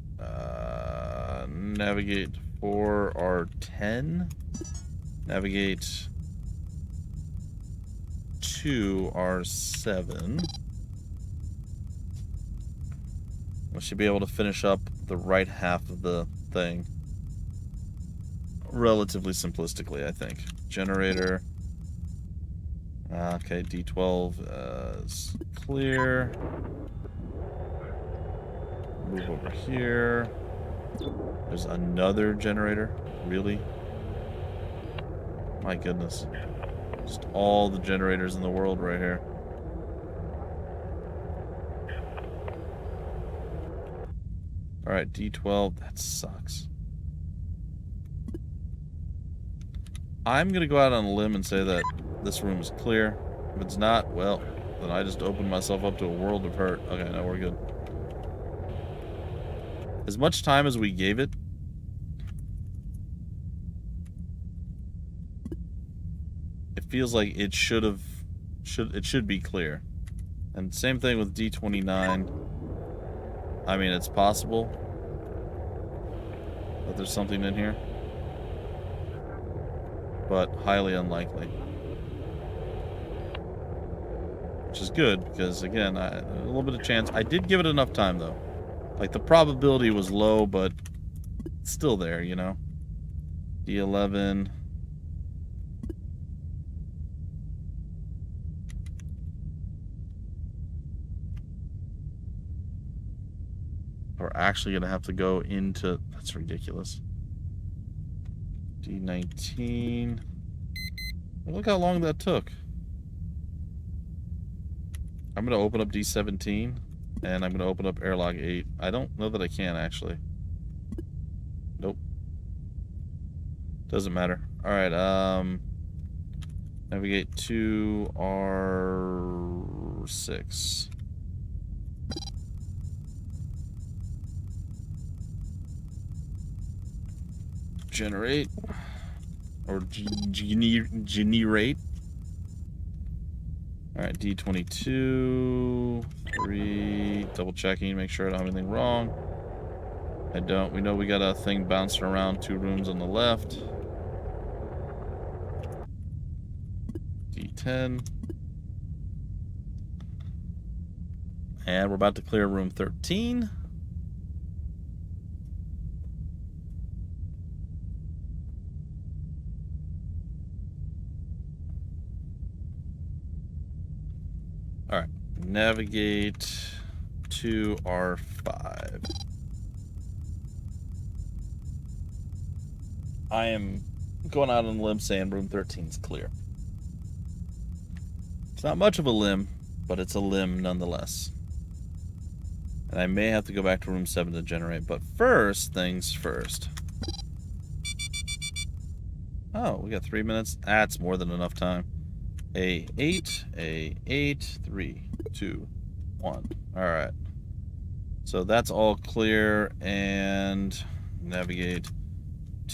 Navigate for R10. Navigate to R7. We should be able to finish up the right half of the thing relatively simplistically, I think. Generator. Okay, D12 is clear. Move over here. There's another generator. Really? My goodness. Just all the generators in the world right here. Alright, D12. That sucks. I'm going to go out on a limb and say that this room is clear. If it's not, well, then I just opened myself up to a world of hurt. Okay, now we're good. As much time as we gave it, it feels like it should be clear. And same thing with D29. I mean, it's possible that there's something in here, but highly unlikely. Which is good, because again, a little bit of chance. I did give it enough time, though. Like, the probability was low, but it's still there, you know? D11. We're actually going to have to go into... That's ridiculous. D19. Well, look how long that took. I'm going to open up D17, and I'm going to open up airlock 8. I don't know that I can, actually. Nope. Doesn't matter. Alright, navigate to R6. Generate. Or generate. Alright, D22. 3. Double checking, make sure I don't have anything wrong. I don't. We know we got a thing bouncing around 2 rooms on the left. D10. And we're about to clear room 13. Alright. Navigate to R5. I am going out on a limb saying room 13 is clear. It's not much of a limb, but it's a limb nonetheless. And I may have to go back to room 7 to generate, but first things first. Oh, we got 3 minutes. That's more than enough time. A8, 3, 2, 1. Alright. So that's all clear, and navigate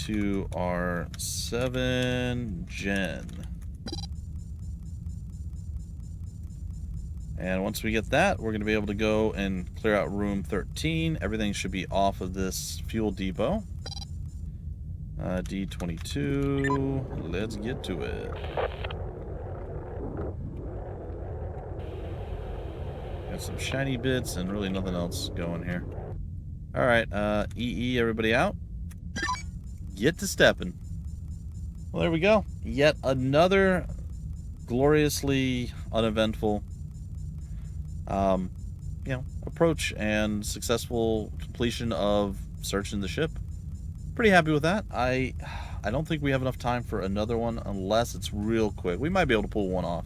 to R7 gen. And once we get that, we're going to be able to go and clear out room 13. Everything should be off of this fuel depot. D22. Let's get to it. Got some shiny bits and really nothing else going here. Alright, EE, everybody out. Get to stepping. Well, there we go. Yet another gloriously uneventful approach and successful completion of searching the ship. Pretty happy with that. I don't think we have enough time for another one unless it's real quick. We might be able to pull one off.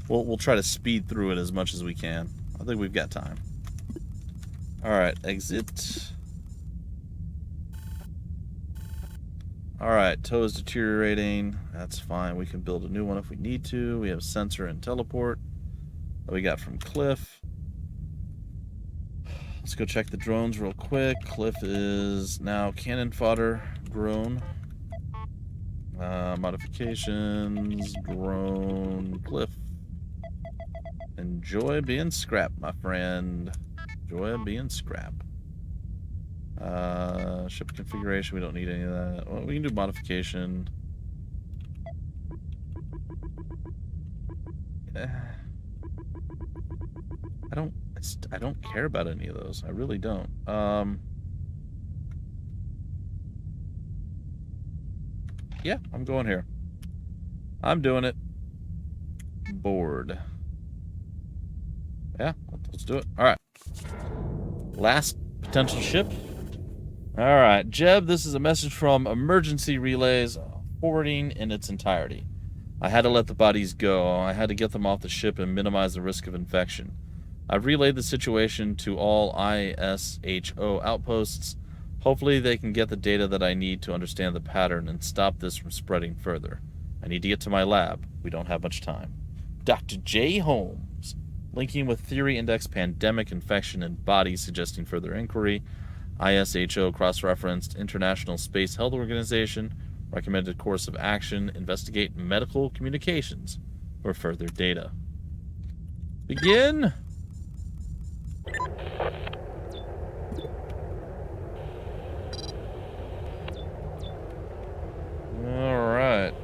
We'll try to speed through it as much as we can. I think we've got time. Alright, exit. Alright, toe is deteriorating. That's fine. We can build a new one if we need to. We have sensor and teleport that we got from Cliff. Let's go check the drones real quick. Cliff is now cannon fodder drone. Modifications, drone, Cliff. Enjoy being scrap, my friend. Enjoy being scrap. Ship configuration, we don't need any of that. Well, we can do modification. I don't care about any of those. I really don't. Yeah, I'm going here. I'm doing it. Board. Yeah, let's do it. All right. Last potential ship. All right, Jeb, this is a message from Emergency Relays, forwarding in its entirety. I had to let the bodies go. I had to get them off the ship and minimize the risk of infection. I've relayed the situation to all ISHO outposts. Hopefully they can get the data that I need to understand the pattern and stop this from spreading further. I need to get to my lab. We don't have much time. Dr. J. Holmes. Linking with Theory Index Pandemic Infection and Body suggesting further inquiry. ISHO cross-referenced International Space Health Organization. Recommended course of action. Investigate medical communications for further data. Begin. Alright.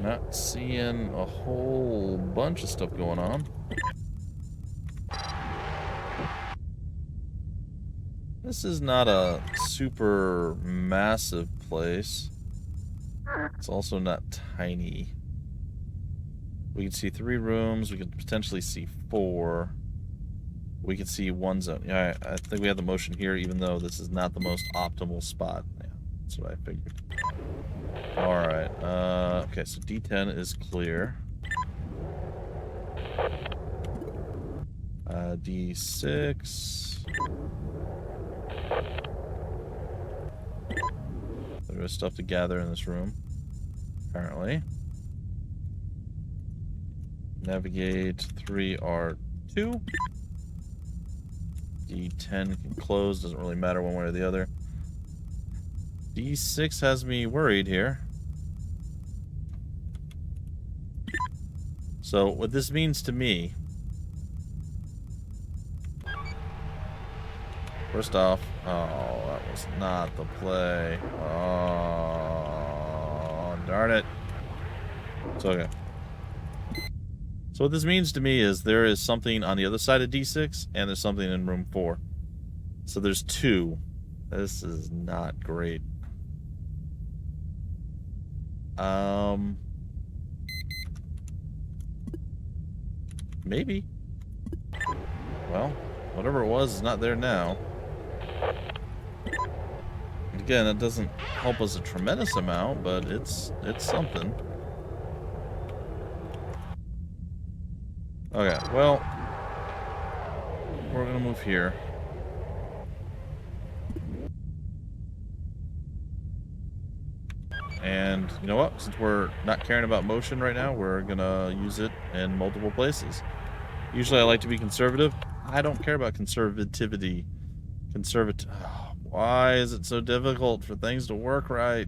Not seeing a whole bunch of stuff going on. This is not a super massive place. It's also not tiny. We can see 3 rooms. We could potentially see 4. We can see 1 zone. Yeah, I think we have the motion here, even though this is not the most optimal spot. Yeah, that's what I figured. Alright. Okay, so D10 is clear. D6. There is stuff to gather in this room, apparently. Navigate 3R2. D10 can close, doesn't really matter one way or the other. D6 has me worried here. So what this means to me, first off, oh, that was not the play. Oh, darn it. It's okay. So what this means to me is there is something on the other side of D6, and there's something in room 4. So there's 2. This is not great. Maybe. Well, whatever it was is not there now. Again, it doesn't help us a tremendous amount, but it's something. Okay, well, we're gonna move here. And you know what? Since we're not caring about motion right now, we're gonna use it in multiple places. Usually I like to be conservative. I don't care about conservativity. Why is it so difficult for things to work right?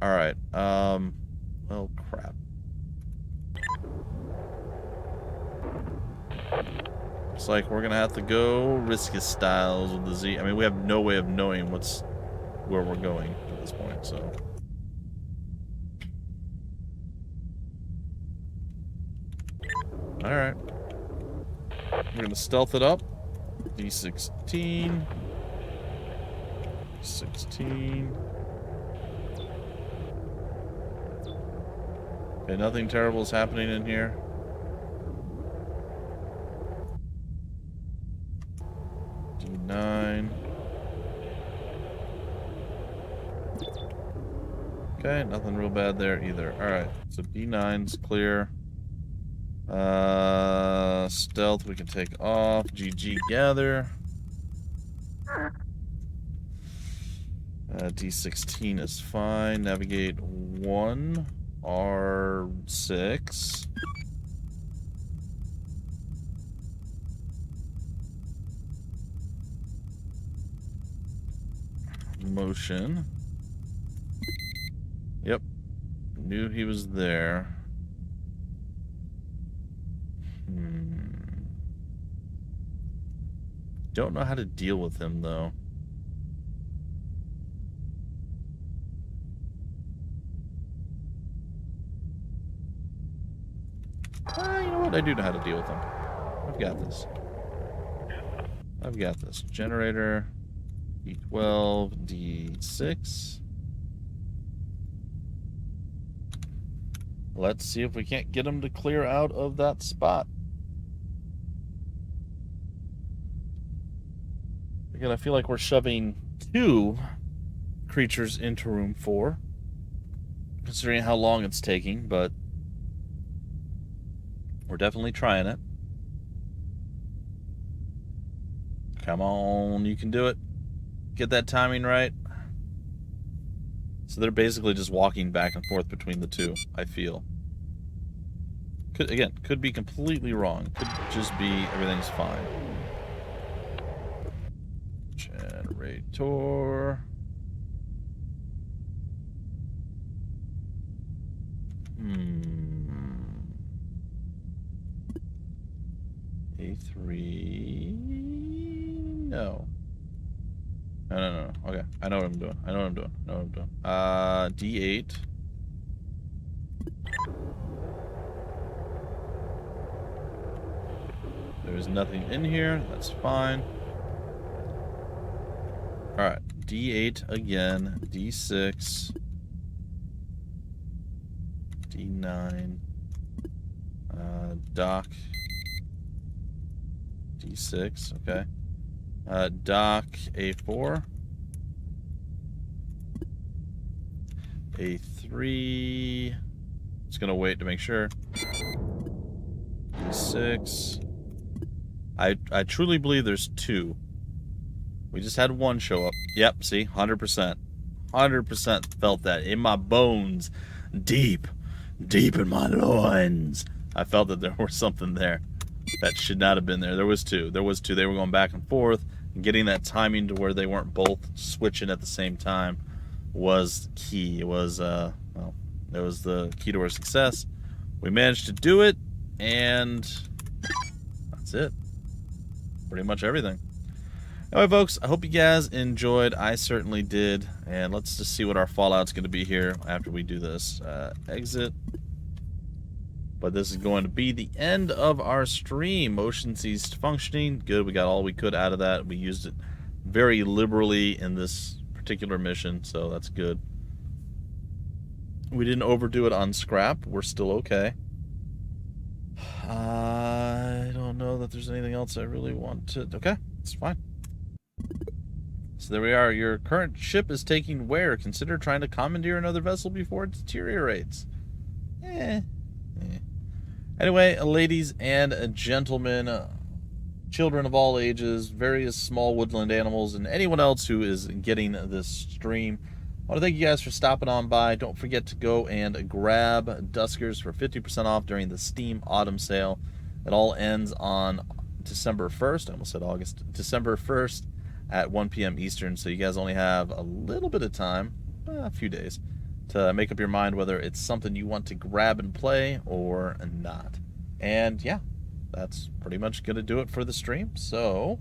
Alright, well, crap. Looks like we're gonna have to go Riskus styles with the Z. I mean, we have no way of knowing where we're going at this point, so. Alright. We're gonna stealth it up. D16. 16. Okay, nothing terrible is happening in here. D9. Okay, nothing real bad there either. Alright, so D9's clear. Stealth we can take off. GG gather. D16 is fine. Navigate 1. R6. Motion. Yep. Knew he was there. Don't know how to deal with him, though. You know what? I do know how to deal with him. I've got this. I've got this. Generator. D12. D6. Let's see if we can't get him to clear out of that spot. Again, I feel like we're shoving 2 creatures into room 4. Considering how long it's taking, but we're definitely trying it. Come on, you can do it. Get that timing right. So they're basically just walking back and forth between the 2, I feel. Could be completely wrong. Could just be everything's fine. Generator. A3. No. No. Okay. I know what I'm doing. D8. There's nothing in here. That's fine. Alright. D8 again. D6. D9. Dock. D6. Okay. Dock A4. A3. Just gonna wait to make sure. D6. I truly believe there's 2. We just had 1 show up. Yep, see? 100%. 100% felt that in my bones. Deep in my loins. I felt that there was something there that should not have been there. There was 2. They were going back and forth. And getting that timing to where they weren't both switching at the same time was key. It was, it was the key to our success. We managed to do it, and that's it. Pretty much everything. Anyway, folks, I hope you guys enjoyed. I certainly did. And let's just see what our fallout's going to be here after we do this. Exit. But this is going to be the end of our stream. Motion ceased functioning. Good, we got all we could out of that. We used it very liberally in this particular mission, so that's good. We didn't overdo it on scrap. We're still okay. I don't know that there's anything else I really want to... Okay, it's fine. So there we are. Your current ship is taking wear. Consider trying to commandeer another vessel before it deteriorates. Anyway, ladies and gentlemen, children of all ages, various small woodland animals, and anyone else who is getting this stream, I want to thank you guys for stopping on by. Don't forget to go and grab Duskers for 50% off during the Steam Autumn Sale. It all ends on December 1st. I almost said August. December 1st at 1 p.m. Eastern, so you guys only have a little bit of time, a few days, to make up your mind whether it's something you want to grab and play or not. And yeah, that's pretty much going to do it for the stream. So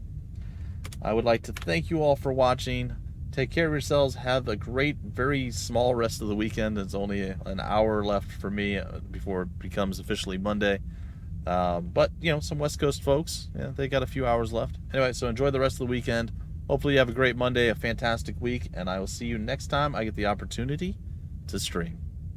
I would like to thank you all for watching. Take care of yourselves. Have a great, very small rest of the weekend. It's only an hour left for me before it becomes officially Monday. But, you know, some West Coast folks, yeah, they got a few hours left. Anyway, so enjoy the rest of the weekend. Hopefully you have a great Monday, a fantastic week, and I will see you next time I get the opportunity to stream.